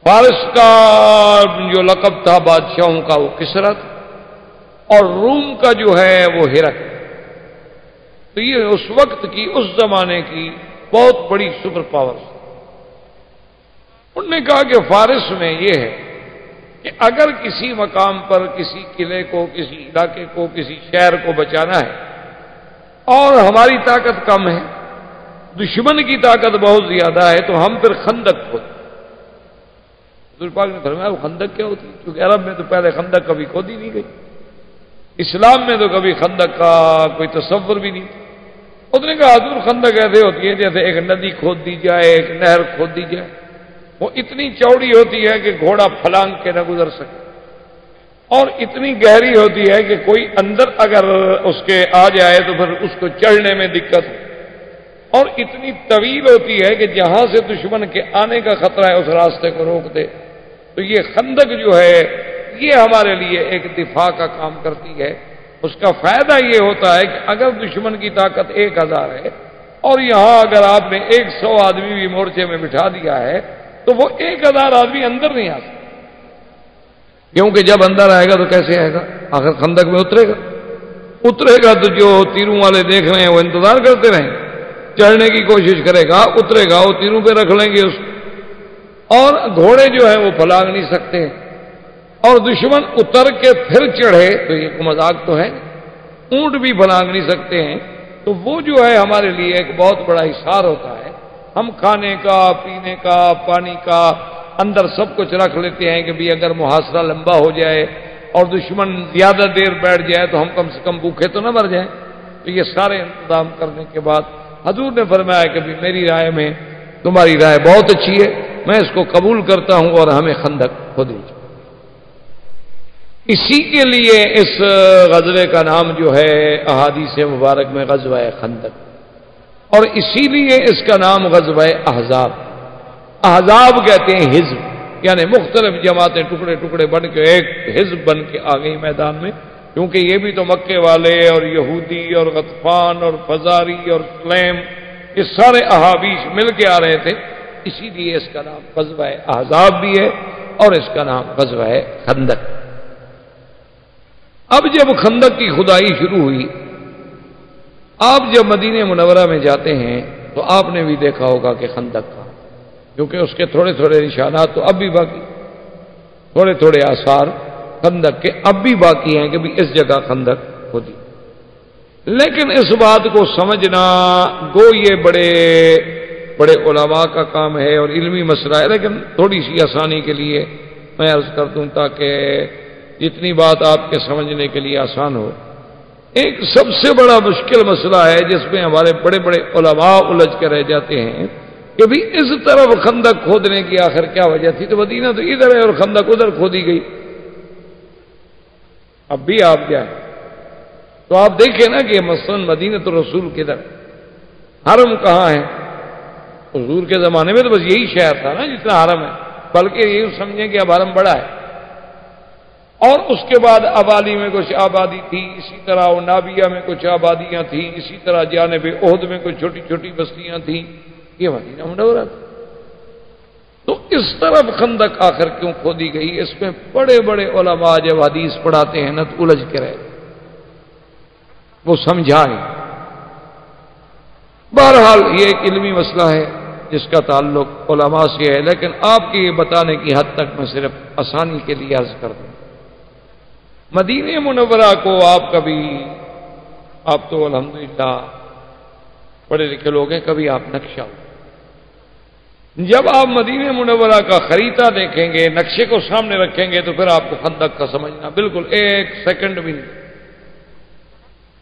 فارس کا جو لقب تھا بادشاہوں کا وہ کسرا تھا، اور روم کا جو ہے وہ ہرقل۔ تو یہ اس وقت کی، اس زمانے کی بہت بڑی سپر پاور تھی۔ انہوں نے کہا کہ فارس میں یہ ہے کہ اگر کسی مقام پر کسی قلعے کو، کسی علاقے کو، کسی شہر کو بچانا ہے اور ہماری طاقت کم ہے، دشمن کی طاقت بہت زیادہ ہے، تو ہم پھر خندق کھودتے۔ حضور پاک نے فرمایا وہ خندق کیا ہوتی ہے؟ کیونکہ عرب میں تو پہلے خندق کبھی کھودی نہیں گئی، اسلام میں تو کبھی خندق کا کوئی تصور بھی نہیں تھا۔ اس نے کہا حضور خندق ایسے ہوتی ہے جیسے ایک ندی کھود دی جائے، ایک نہر کھود دی جائے، وہ اتنی چوڑی ہوتی ہے کہ گھوڑا پھلانگ کے نہ گزر سکے، اور اتنی گہری ہوتی ہے کہ کوئی اندر اگر اس کے آ جائے تو پھر اس کو چڑھنے میں دقت ہو، اور اتنی طویل ہوتی ہے کہ جہاں سے دشمن کے آنے کا خطرہ ہے اس راستے کو روک دے۔ تو یہ خندق جو ہے یہ ہمارے لیے ایک دفاع کا کام کرتی ہے۔ اس کا فائدہ یہ ہوتا ہے کہ اگر دشمن کی طاقت 1000 ہے اور یہاں اگر آپ نے 100 آدمی بھی مورچے میں بٹھا دیا ہے تو وہ 1000 آدمی اندر نہیں آ سکتے، کیونکہ جب اندر آئے گا تو کیسے آئے گا؟ آخر خندق میں اترے گا تو جو تیروں والے دیکھ رہے ہیں وہ انتظار کرتے رہیں، چڑھنے کی کوشش کرے گا، اترے گا، وہ تیروں پہ رکھ لیں گے اس کو، اور گھوڑے جو ہیں وہ پھلانگ نہیں سکتے، اور دشمن اتر کے پھر چڑھے تو یہ مذاق تو ہے، اونٹ بھی پھلانگ نہیں سکتے ہیں۔ تو وہ جو ہے ہمارے لیے ایک بہت بڑا حصار ہوتا ہے۔ ہم کھانے کا، پینے کا، پانی کا اندر سب کچھ رکھ لیتے ہیں کہ بھی اگر محاصرہ لمبا ہو جائے اور دشمن زیادہ دیر بیٹھ جائے تو ہم کم سے کم بھوکے تو نہ مر جائیں۔ تو یہ سارے انتظام کرنے کے بعد حضور نے فرمایا کہ بھی میری رائے میں تمہاری رائے بہت اچھی ہے، میں اس کو قبول کرتا ہوں اور ہمیں خندق کھودنی چاہیے۔ اسی کے لیے اس غزوے کا نام جو ہے احادیث مبارک میں غزوہ خندق، اور اسی لیے اس کا نام غزوہ احزاب۔ احزاب کہتے ہیں حزب، یعنی مختلف جماعتیں ٹکڑے ٹکڑے بن کے ایک حزب بن کے آ گئی میدان میں، کیونکہ یہ بھی تو مکے والے اور یہودی اور غطفان اور فزاری اور سلیم یہ سارے احابیش مل کے آ رہے تھے، اسی لیے اس کا نام غزوہ احزاب بھی ہے۔ اور اس کا نام غزوہ خندق۔ اب جب خندق کی کھدائی شروع ہوئی، آپ جب مدینہ منورہ میں جاتے ہیں تو آپ نے بھی دیکھا ہوگا کہ خندق تھا، کیونکہ اس کے تھوڑے تھوڑے نشانات تو اب بھی باقی، تھوڑے تھوڑے آثار خندق کے اب بھی باقی ہیں کہ بھی اس جگہ خندق ہوتی۔ لیکن اس بات کو سمجھنا گو یہ بڑے بڑے علماء کا کام ہے اور علمی مسئلہ ہے، لیکن تھوڑی سی آسانی کے لیے میں عرض کر دوں تاکہ جتنی بات آپ کے سمجھنے کے لیے آسان ہو۔ ایک سب سے بڑا مشکل مسئلہ ہے جس میں ہمارے بڑے بڑے علماء الجھ کے رہ جاتے ہیں کہ بھی اس طرف خندق کھودنے کی آخر کیا وجہ تھی؟ تو مدینہ تو ادھر ہے اور خندق ادھر کھودی گئی، اب بھی آپ جائیں تو آپ دیکھیں نا کہ مثلا مدینہ تو رسول کدھر، حرم کہاں ہے؟ حضور کے زمانے میں تو بس یہی شہر تھا نا جتنا حرم ہے، بلکہ یہ سمجھیں کہ اب حرم بڑا ہے، اور اس کے بعد ابالی میں کچھ آبادی تھی، اسی طرح نابیہ میں کچھ آبادیاں تھیں، اسی طرح جانب احد میں کچھ چھوٹی چھوٹی بستیاں تھیں، یہ مدینہ منورہ تھا۔ تو اس طرف خندق آخر کیوں کھودی گئی؟ اس میں بڑے بڑے علماء جب حدیث پڑھاتے ہیں نا تو الجھ کے رہے، وہ سمجھائیں۔ بہرحال یہ ایک علمی مسئلہ ہے جس کا تعلق علماء سے ہے، لیکن آپ کے یہ بتانے کی حد تک میں صرف آسانی کے لیے عرض کر دوں۔ مدینہ منورہ کو آپ تو الحمدللہ پڑھے لکھے لوگ ہیں، کبھی آپ نقشہ، جب آپ مدینہ منورہ کا خریدہ دیکھیں گے، نقشے کو سامنے رکھیں گے تو پھر آپ کو خندق کا سمجھنا بالکل ایک سیکنڈ بھی نہیں۔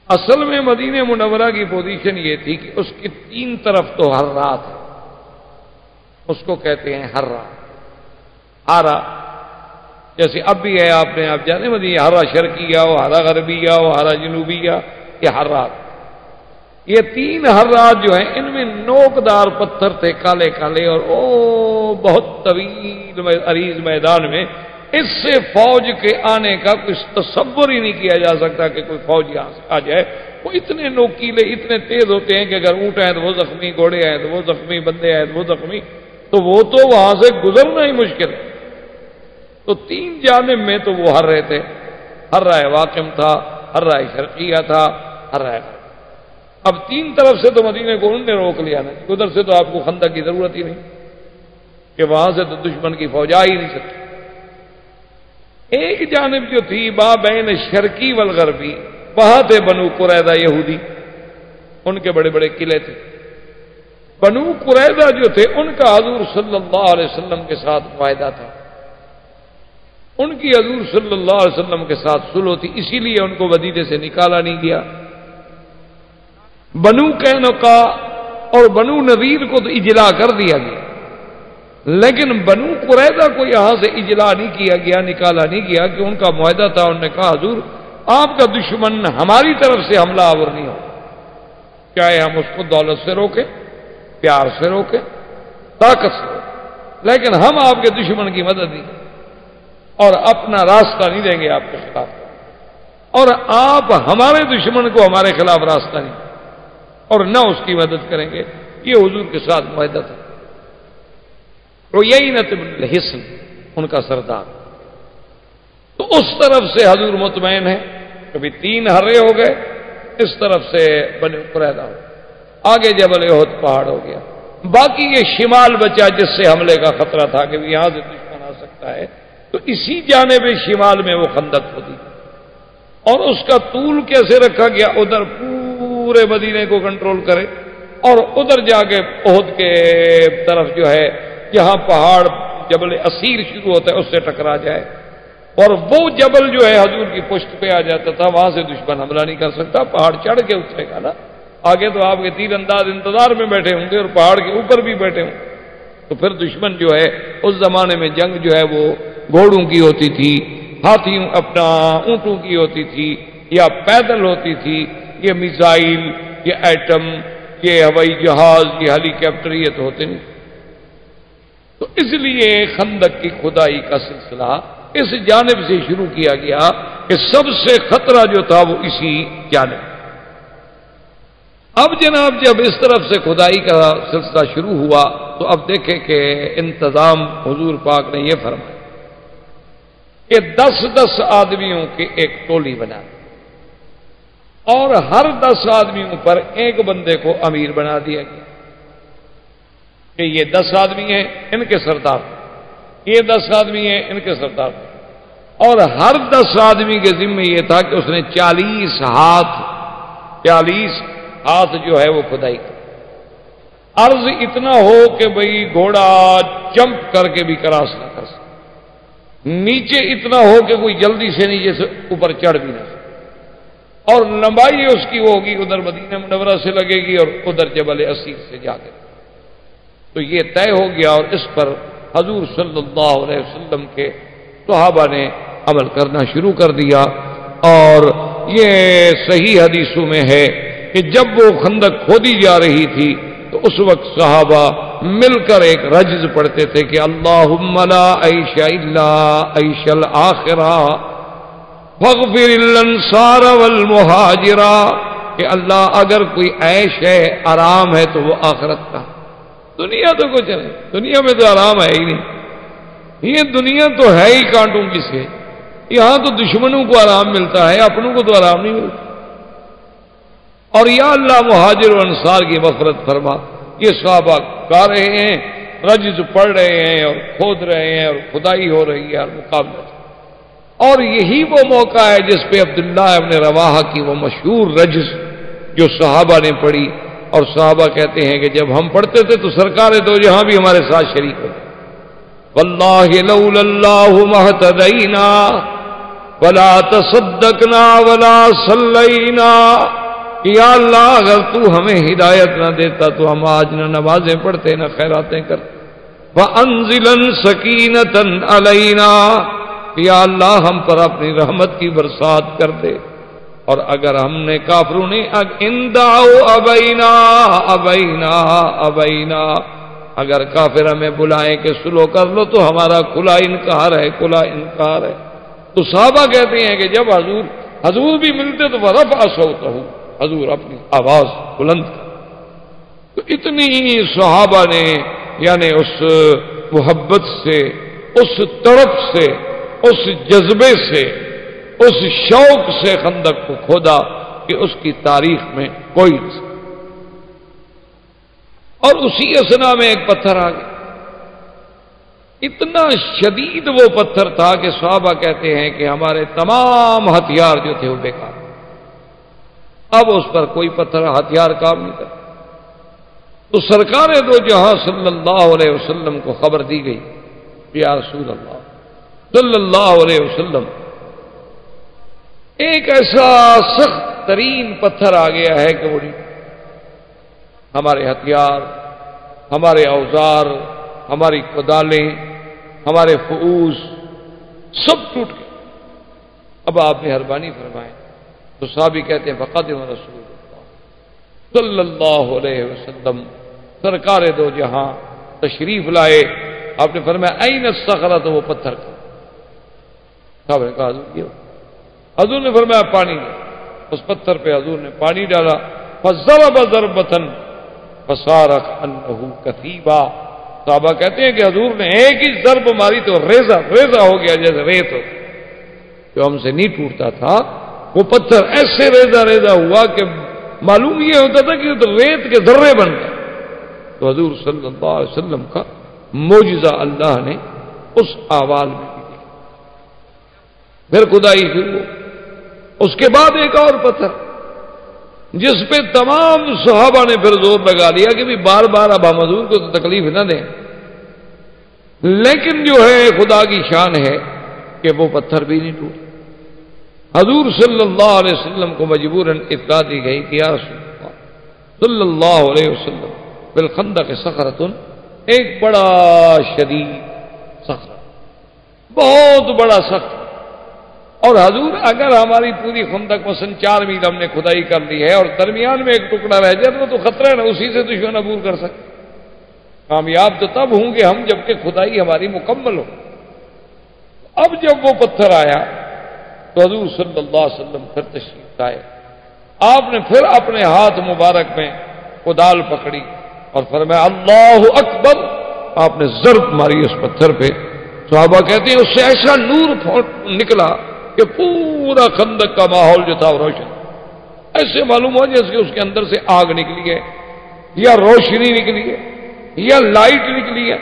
اصل میں مدینہ منورہ کی پوزیشن یہ تھی کہ اس کی تین طرف تو حرات ہے، اس کو کہتے ہیں حرہ، حرہ جیسے اب بھی ہے، آپ جانے مدینہ حرہ شرقیہ ہو، حرہ غربیہ ہو، حرہ جنوبیہ، یہ حرات، یہ تین حرات جو ہیں ان میں نوکدار پتھر تھے کالے کالے، اور بہت طویل عریض میدان میں اس سے فوج کے آنے کا کچھ تصور ہی نہیں کیا جا سکتا کہ کوئی فوج یہاں سے آ جائے۔ وہ اتنے نوکیلے، اتنے تیز ہوتے ہیں کہ اگر اونٹ ہیں تو وہ زخمی، گھوڑے ہیں تو وہ زخمی، بندے ہیں تو وہ زخمی، تو وہ تو وہاں سے گزرنا ہی مشکل ہے۔ تو تین جانب میں تو وہ ہر رہے تھے، حرہ واقم تھا، حرہ شرقیہ تھا، حرہ۔ اب تین طرف سے تو مدینے کو انہوں نے روک لیا نا، ادھر سے تو آپ کو خندق کی ضرورت ہی نہیں کہ وہاں سے تو دشمن کی فوج آ ہی نہیں سکتی۔ ایک جانب جو تھی بین شرقی والغربی، وہاں تھے بنو قریظہ یہودی، ان کے بڑے بڑے قلعے تھے۔ بنو قریظہ جو تھے ان کا حضور صلی اللہ علیہ وسلم کے ساتھ معاہدہ تھا، ان کی حضور صلی اللہ علیہ وسلم کے ساتھ صلح تھی، اسی لیے ان کو مدینے سے نکالا نہیں گیا۔ بنو قینقاع اور بنو نذیر کو تو اجلا کر دیا گیا، لیکن بنو قریظہ کو یہاں سے اجلا نہیں کیا گیا، نکالا نہیں گیا، کہ ان کا معاہدہ تھا۔ انہوں نے کہا حضور آپ کا دشمن ہماری طرف سے حملہ آور نہیں ہو، چاہے ہم اس کو دولت سے روکیں، پیار سے روکیں، طاقت سے روکیں، لیکن ہم آپ کے دشمن کی مدد نہیں کریں اور اپنا راستہ نہیں دیں گے آپ کے خلاف، اور آپ ہمارے دشمن کو ہمارے خلاف راستہ نہیں اور نہ اس کی مدد کریں گے۔ یہ حضور کے ساتھ معاہدہ تھا۔ عیینہ بن الحصن ان کا سردار، تو اس طرف سے حضور مطمئن ہے، کبھی تین حرے ہو گئے، اس طرف سے بنو قریظہ ہو، آگے جبل احد پہاڑ ہو گیا، باقی یہ شمال بچا جس سے حملے کا خطرہ تھا کہ یہاں سے دشمن آ سکتا ہے، تو اسی جانب شمال میں وہ خندق ہوتی، اور اس کا طول کیسے رکھا گیا؟ ادھر پورے مدینے کو کنٹرول کرے اور ادھر جا کے احد کے طرف جو ہے جہاں پہاڑ جبل اسیر شروع ہوتا ہے اس سے ٹکرا جائے، اور وہ جبل جو ہے حضور کی پشت پہ آ جاتا تھا، وہاں سے دشمن حملہ نہیں کر سکتا، پہاڑ چڑھ کے اترے گا نا، آگے تو آپ کے تیر انداز انتظار میں بیٹھے ہوں گے اور پہاڑ کے اوپر بھی بیٹھے ہوں، تو پھر دشمن جو ہے اس زمانے میں جنگ جو ہے وہ گھوڑوں کی ہوتی تھی، ہاتھیوں اپنا اونٹوں کی ہوتی تھی، یا پیدل ہوتی تھی، یہ میزائل، یہ ایٹم، یہ ہوائی جہاز، یہ ہیلی کاپٹر، یہ تو ہوتے نہیں۔ تو اس لیے خندق کی کھدائی کا سلسلہ اس جانب سے شروع کیا گیا کہ سب سے خطرہ جو تھا وہ اسی جانب۔ اب جناب جب اس طرف سے کھدائی کا سلسلہ شروع ہوا تو اب دیکھیں کہ انتظام حضور پاک نے یہ فرمایا کہ 10 آدمیوں کی ایک ٹولی بنا اور ہر 10 آدمیوں پر ایک بندے کو امیر بنا دیا گیا کہ یہ 10 آدمی ہیں ان کے سردار، یہ 10 آدمی ہیں ان کے سردار، اور ہر 10 آدمی کے ذمہ یہ تھا کہ اس نے 40 ہاتھ جو ہے وہ کھدائی کی، عرض اتنا ہو کہ بھئی گھوڑا جمپ کر کے بھی کراس نہ کر سکے، نیچے اتنا ہو کہ کوئی جلدی سے نیچے سے اوپر چڑھ بھی نہ سکے، اور لمبائی اس کی ہوگی ادھر مدینہ منورہ سے لگے گی اور ادھر جبل اسیر سے جا کے، تو یہ طے ہو گیا اور اس پر حضور صلی اللہ علیہ وسلم کے صحابہ نے عمل کرنا شروع کر دیا۔ اور یہ صحیح حدیثوں میں ہے کہ جب وہ خندق کھودی جا رہی تھی تو اس وقت صحابہ مل کر ایک رجز پڑھتے تھے کہ اللہم لا عیش الا عیش الآخرہ فاغفر الانصار والمہاجرہ، کہ اللہ اگر کوئی عیش ہے، آرام ہے تو وہ آخرت کا، دنیا تو کچھ نہیں، دنیا میں تو آرام ہے ہی نہیں، یہ دنیا تو ہے ہی کانٹوں کی سے، یہاں تو دشمنوں کو آرام ملتا ہے، اپنوں کو تو آرام نہیں ملتا۔ اور یا اللہ مہاجر و انصار کی مغفرت فرما، یہ صحابہ گا رہے ہیں، رجز پڑھ رہے ہیں اور کھود رہے ہیں اور کھدائی ہو رہی ہے اور مقابلہ، اور یہی وہ موقع ہے جس پہ عبداللہ ابن رواحہ کی وہ مشہور رجز جو صحابہ نے پڑھی، اور صحابہ کہتے ہیں کہ جب ہم پڑھتے تھے تو سرکار دو جہاں بھی ہمارے ساتھ شریک ہوتے، واللہ لولا اللہ مہتدینا ولا تصدقنا ولا صلینا، یا اللہ اگر تو ہمیں ہدایت نہ دیتا تو ہم آج نہ نمازیں پڑھتے نہ خیراتیں کرتے، وانزلا سکینۃ علینا، یا اللہ ہم پر اپنی رحمت کی برسات کر دے، اور اگر ہم نے کافروں نے اندعوا ابینا ابینا ابینا، اگر کافر ہمیں بلائیں کہ سلو کر لو تو ہمارا کھلا انکار ہے، کھلا انکار ہے۔ تو صحابہ کہتے ہیں کہ جب حضور بھی ملتے تو رفع صوتہ، حضور اپنی آواز بلند کر، تو اتنی صحابہ نے یعنی اس محبت سے، اس تڑپ سے، اس جذبے سے، اس شوق سے خندق کو کھودا کہ اس کی تاریخ میں کوئی نہیں۔ اور اسی اثنا میں ایک پتھر آ گیا، اتنا شدید وہ پتھر تھا کہ صحابہ کہتے ہیں کہ ہمارے تمام ہتھیار جو تھے وہ بیکار، اب اس پر کوئی پتھر ہتھیار کام نہیں کرتا۔ تو سرکار دو جہاں صلی اللہ علیہ وسلم کو خبر دی گئی، یا رسول اللہ صلی اللہ علیہ وسلم، ایک ایسا سخت ترین پتھر آ گیا ہے کہ وہ ہمارے ہتھیار، ہمارے اوزار، ہماری کدالیں، ہمارے فؤوس سب ٹوٹ گئے، اب آپ مہربانی فرمائیں۔ تو صحابی کہتے ہیں فقدم رسول اللہ صلی اللہ علیہ وسلم، سرکار دو جہاں تشریف لائے، آپ نے فرمایا این الصخرہ، تو وہ پتھر کا، صاحب نے کہا حضور نے فرمایا پانی دے، اس پتھر پہ حضور نے پانی ڈالا، فضرب ضربۃ فصار کأنہ کثیبا، صحابہ کہتے ہیں کہ حضور نے ایک ہی ضرب ماری تو ریزہ ریزہ ہو گیا جیسے ریت ہو، جو ہم سے نہیں ٹوٹتا تھا وہ پتھر ایسے ریزہ ریزہ ہوا کہ معلوم یہ ہوتا تھا کہ تو ریت کے ذرے بن گئے۔ تو حضور صلی اللہ علیہ وسلم کا معجزہ اللہ نے اس احوال میں بھی دیکھا۔ پھر کھدائی شروع، اس کے بعد ایک اور پتھر جس پہ تمام صحابہ نے پھر زور لگا لیا کہ بھی بار بار اب ہم حضور کو تو تکلیف نہ دیں، لیکن جو ہے خدا کی شان ہے کہ وہ پتھر بھی نہیں ٹوٹا۔ حضور صلی اللہ علیہ وسلم کو مجبوراً اطلاع دی گئی کہ یا رسول اللہ صلی اللہ علیہ وسلم بالخندق صخرۃ، ایک بڑا شدید صخرہ، بہت بڑا صخرہ، اور حضور اگر ہماری پوری خندق مثلا 4 میل ہم نے کھدائی کر لی ہے اور درمیان میں ایک ٹکڑا رہ جائے تو خطرہ ہے نا، اسی سے دشمن عبور کر سکتے، کامیاب تو تب ہوں گے ہم جبکہ کھدائی ہماری مکمل ہو۔ اب جب وہ پتھر آیا تو حضور صلی اللہ علیہ وسلم پھر تشریف لائے، آپ نے پھر اپنے ہاتھ مبارک میں کدال پکڑی اور فرمایا اللہ اکبر، آپ نے ضرب ماری اس پتھر پہ، صحابہ کہتے ہیں اس سے ایسا نور نکلا کہ پورا خندق کا ماحول جو تھا وہ روشن، ایسے معلوم ہو جیسے اس کے اندر سے آگ نکلی ہے یا روشنی نکلی ہے یا لائٹ نکلی ہے۔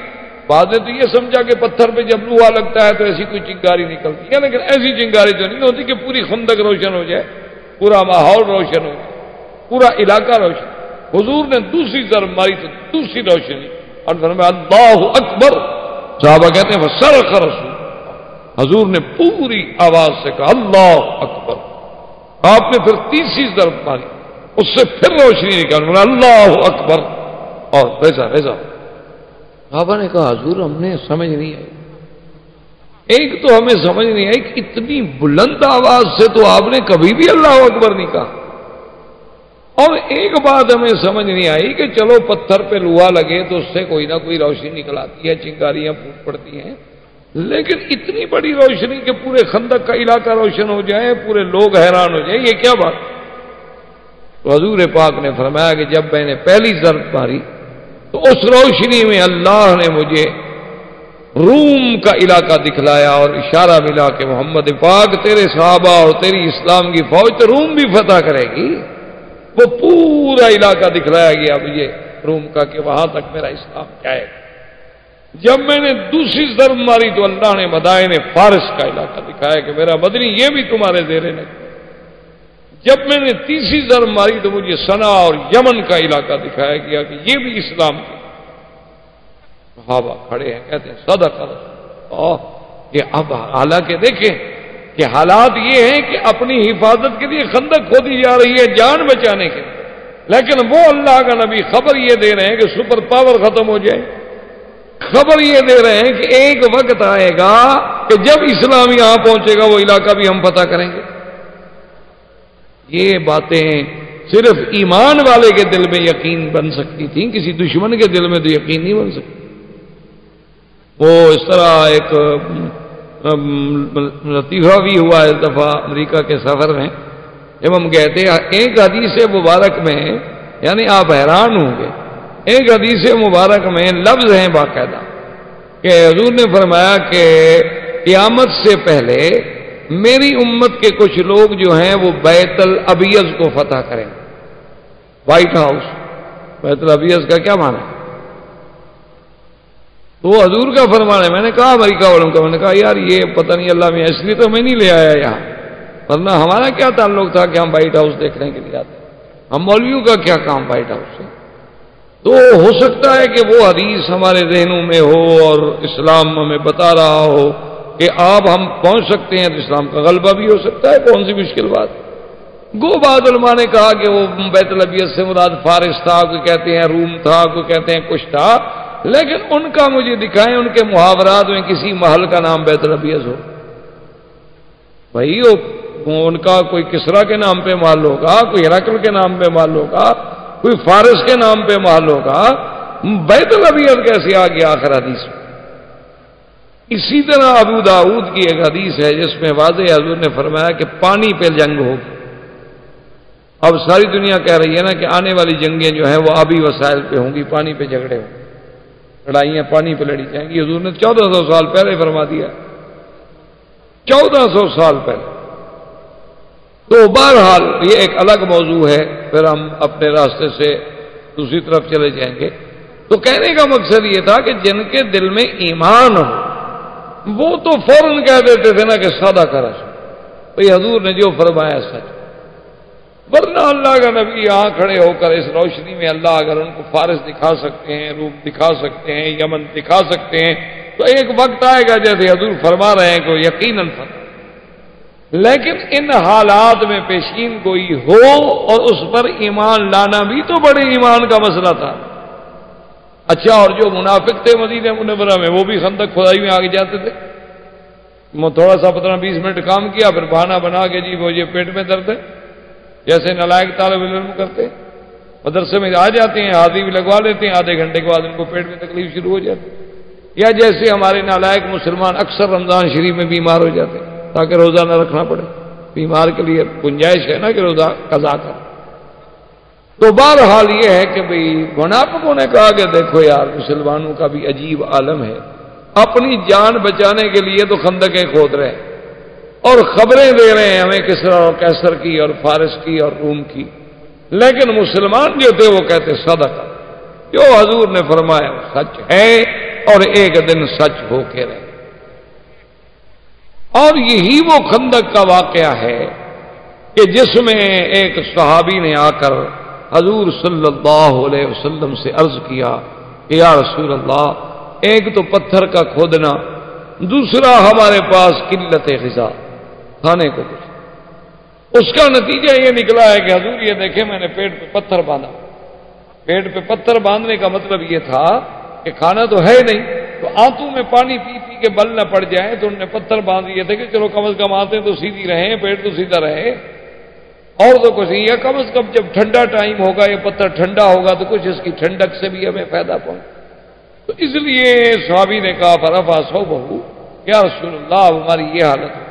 بعد نے تو یہ سمجھا کہ پتھر پہ جب لوہا لگتا ہے تو ایسی کوئی چنگاری نکلتی ہے، لیکن ایسی چنگاری تو نہیں ہوتی کہ پوری خندق روشن ہو جائے، پورا ماحول روشن ہو جائے، پورا علاقہ روشن۔ حضور نے دوسری ضرب ماری تو دوسری روشنی، اور فرمایا اللہ اکبر۔ صحابہ کہتے ہیں فصرخ رسول، حضور نے پوری آواز سے کہا اللہ اکبر۔ آپ نے پھر تیسری ضرب ماری، اس سے پھر روشنی نکال، اللہ اکبر، اور ویسا ویسا۔ صحابہ نے کہا حضور ہم نے سمجھ نہیں آئی، ایک تو ہمیں سمجھ نہیں آئی کہ اتنی بلند آواز سے تو آپ نے کبھی بھی اللہ اکبر نہیں کہا، اور ایک بات ہمیں سمجھ نہیں آئی کہ چلو پتھر پہ لوہا لگے تو اس سے کوئی نہ کوئی روشنی نکل آتی ہے، چنگاریاں پھوٹ پڑتی ہیں، لیکن اتنی بڑی روشنی کہ پورے خندق کا علاقہ روشن ہو جائے، پورے لوگ حیران ہو جائیں، یہ کیا بات؟ تو حضور پاک نے فرمایا کہ جب میں نے پہلی ضرب ماری تو اس روشنی میں اللہ نے مجھے روم کا علاقہ دکھلایا اور اشارہ ملا کہ محمد پاک تیرے صحابہ اور تیری اسلام کی فوج تو روم بھی فتح کرے گی۔ وہ پورا علاقہ دکھلایا گیا مجھے روم کا کہ وہاں تک میرا اسلام جائے گا۔ جب میں نے دوسری ضرب ماری تو اللہ نے مدائن فارس کا علاقہ دکھایا کہ میرا مدنی یہ بھی تمہارے زیر نظر۔ جب میں نے تیسری ضرب ماری تو مجھے سنا اور یمن کا علاقہ دکھایا گیا کہ یہ بھی اسلام کے۔ صحابہ کھڑے ہیں کہتے ہیں صدق رسول اللہ۔ کہ اب حالانکہ دیکھیں کہ حالات یہ ہیں کہ اپنی حفاظت کے لیے خندق کھودی جا رہی ہے جان بچانے کے لیے، لیکن وہ اللہ کا نبی خبر یہ دے رہے ہیں کہ سپر پاور ختم ہو جائے، خبر یہ دے رہے ہیں کہ ایک وقت آئے گا کہ جب اسلام یہاں پہنچے گا وہ علاقہ بھی ہم فتح کریں گے۔ یہ باتیں صرف ایمان والے کے دل میں یقین بن سکتی تھیں، کسی دشمن کے دل میں تو یقین نہیں بن سکتی۔ وہ اس طرح ایک لطیفہ بھی ہوا اس دفعہ امریکہ کے سفر میں، جب ہم گئے تھے، ایک حدیث مبارک میں، یعنی آپ حیران ہوں گے، ایک حدیث مبارک میں لفظ ہیں باقاعدہ کہ حضور نے فرمایا کہ قیامت سے پہلے میری امت کے کچھ لوگ جو ہیں وہ بیت الابیض کو فتح کریں گے۔ وائٹ ہاؤس، بیت الابیض کا کیا معنی ہے؟ تو وہ حضور کا فرمان ہے۔ میں نے کہا امریکہ والوں کا، میں نے کہا یار یہ پتہ نہیں اللہ میں، اس لیے تو میں نہیں لے آیا یہاں، ورنہ ہمارا کیا تعلق تھا کہ ہم وائٹ ہاؤس دیکھنے کے لیے آتے ہیں، ہم مولویوں کا کیا کام وائٹ ہاؤس سے؟ تو ہو سکتا ہے کہ وہ حدیث ہمارے ذہنوں میں ہو اور اسلام ہمیں بتا رہا ہو کہ آپ ہم پہنچ سکتے ہیں، تو اسلام کا غلبہ بھی ہو سکتا ہے، کون سی مشکل بات؟ گو بعض علماء نے کہا کہ وہ بیت الابیض سے مراد فارس تھا، کوئی کہتے ہیں روم تھا، کوئی کہتے ہیں کچھ تھا، لیکن ان کا مجھے دکھائیں ان کے محاورات میں کسی محل کا نام بیت الابیض ہو۔ بھائی ان کا کوئی کسرا کے نام پہ محل ہوگا، کوئی ہرقل کے نام پہ محل ہوگا، کوئی فارس کے نام پہ محل ہوگا، بیت الابیض کیسے آ گیا آخر حدیث میں؟ اسی طرح ابو داؤد کی ایک حدیث ہے جس میں واضح حضور نے فرمایا کہ پانی پہ جنگ ہوگی۔ اب ساری دنیا کہہ رہی ہے نا کہ آنے والی جنگیں جو ہیں وہ آبی وسائل پہ ہوں گی، پانی پہ جھگڑے ہوں گے، لڑائیاں پانی پہ لڑی جائیں گی۔ حضور نے 1400 سال پہلے فرما دیا، 1400 سال پہلے۔ تو بہرحال یہ ایک الگ موضوع ہے، پھر ہم اپنے راستے سے دوسری طرف چلے جائیں گے۔ تو کہنے کا مقصد یہ تھا کہ جن کے دل میں ایمان ہو وہ تو فوراً کہہ دیتے تھے نا کہ سادہ کا رسول، بھئی حضور نے جو فرمایا سچ، ورنہ اللہ کا نبی یہاں کھڑے ہو کر اس روشنی میں اللہ اگر ان کو فارس دکھا سکتے ہیں، روم دکھا سکتے ہیں، یمن دکھا سکتے ہیں، تو ایک وقت آئے گا جیسے حضور فرما رہے ہیں کہ یقیناً فتح۔ لیکن ان حالات میں پیشین گوئی ہو اور اس پر ایمان لانا بھی تو بڑے ایمان کا مسئلہ تھا۔ اچھا، اور جو منافق تھے مدینہ منورہ میں وہ بھی خندق کھدائی میں آگے جاتے تھے، تھوڑا سا 15-20 منٹ کام کیا پھر بہانہ بنا کے جی وہ یہ پیٹ میں درد ہے، جیسے نالائق طالب علم کرتے مدرسے میں آ جاتے ہیں، حاضری بھی لگوا لیتے ہیں، آدھے گھنٹے کے بعد ان کو پیٹ میں تکلیف شروع ہو جاتی ہے، یا جیسے ہمارے نالائق مسلمان اکثر رمضان شریف میں بیمار ہو جاتے ہیں تاکہ روزہ نہ رکھنا پڑے، بیمار کے لیے گنجائش ہے نا کہ روزہ قضا کر۔ تو بہرحال یہ ہے کہ بھئی منافقوں نے کہا کہ دیکھو یار مسلمانوں کا بھی عجیب عالم ہے، اپنی جان بچانے کے لیے تو خندقیں کھود رہے ہیں اور خبریں دے رہے ہیں ہمیں کسرا اور کیسر کی اور فارس کی اور روم کی، لیکن مسلمان جو تھے وہ کہتے صدقہ، جو حضور نے فرمایا وہ سچ ہے اور ایک دن سچ ہو کے رہے۔ اور یہی وہ خندق کا واقعہ ہے کہ جس میں ایک صحابی نے آ کر حضور صلی اللہ علیہ وسلم سے عرض کیا کہ یا رسول اللہ، ایک تو پتھر کا کھودنا، دوسرا ہمارے پاس قلت غذا، کھانے کو کچھ۔ اس کا نتیجہ یہ نکلا ہے کہ حضور یہ دیکھیں میں نے پیٹ پہ پتھر باندھا۔ پیٹ پہ پتھر باندھنے کا مطلب یہ تھا کہ کھانا تو ہے نہیں، تو آنتوں میں پانی پی پی کے بل نہ پڑ جائیں، تو انہوں نے پتھر باندھ دیے تھے کہ چلو کم از کم آنتیں تو سیدھی رہیں، پیٹ تو سیدھا رہے، اور تو کچھ نہیں ہے، کم از کم جب ٹھنڈا ٹائم ہوگا یہ پتھر ٹھنڈا ہوگا تو کچھ اس کی ٹھنڈک سے بھی ہمیں فائدہ پہنچے۔ تو اس لیے صحابی نے کہا فرفع صوبہ، یا رسول اللہ ہماری یہ حالت ہے۔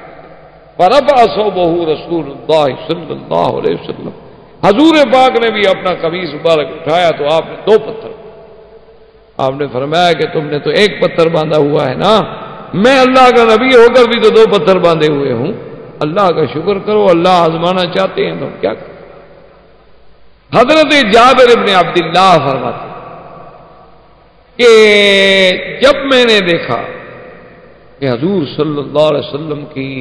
فرفع صوبہ رسول اللہ صلی اللہ علیہ وسلم، حضور پاک نے بھی اپنا قمیص مبارک اٹھایا تو آپ نے 2 پتھر، آپ نے فرمایا کہ تم نے تو 1 پتھر باندھا ہوا ہے نا، میں اللہ کا نبی ہو کر بھی تو 2 پتھر باندھے ہوئے ہوں، اللہ کا شکر کرو، اللہ آزمانا چاہتے ہیں تو کیا کریں۔ حضرت جابر ابن عبداللہ فرماتے ہیں کہ جب میں نے دیکھا کہ حضور صلی اللہ علیہ وسلم کی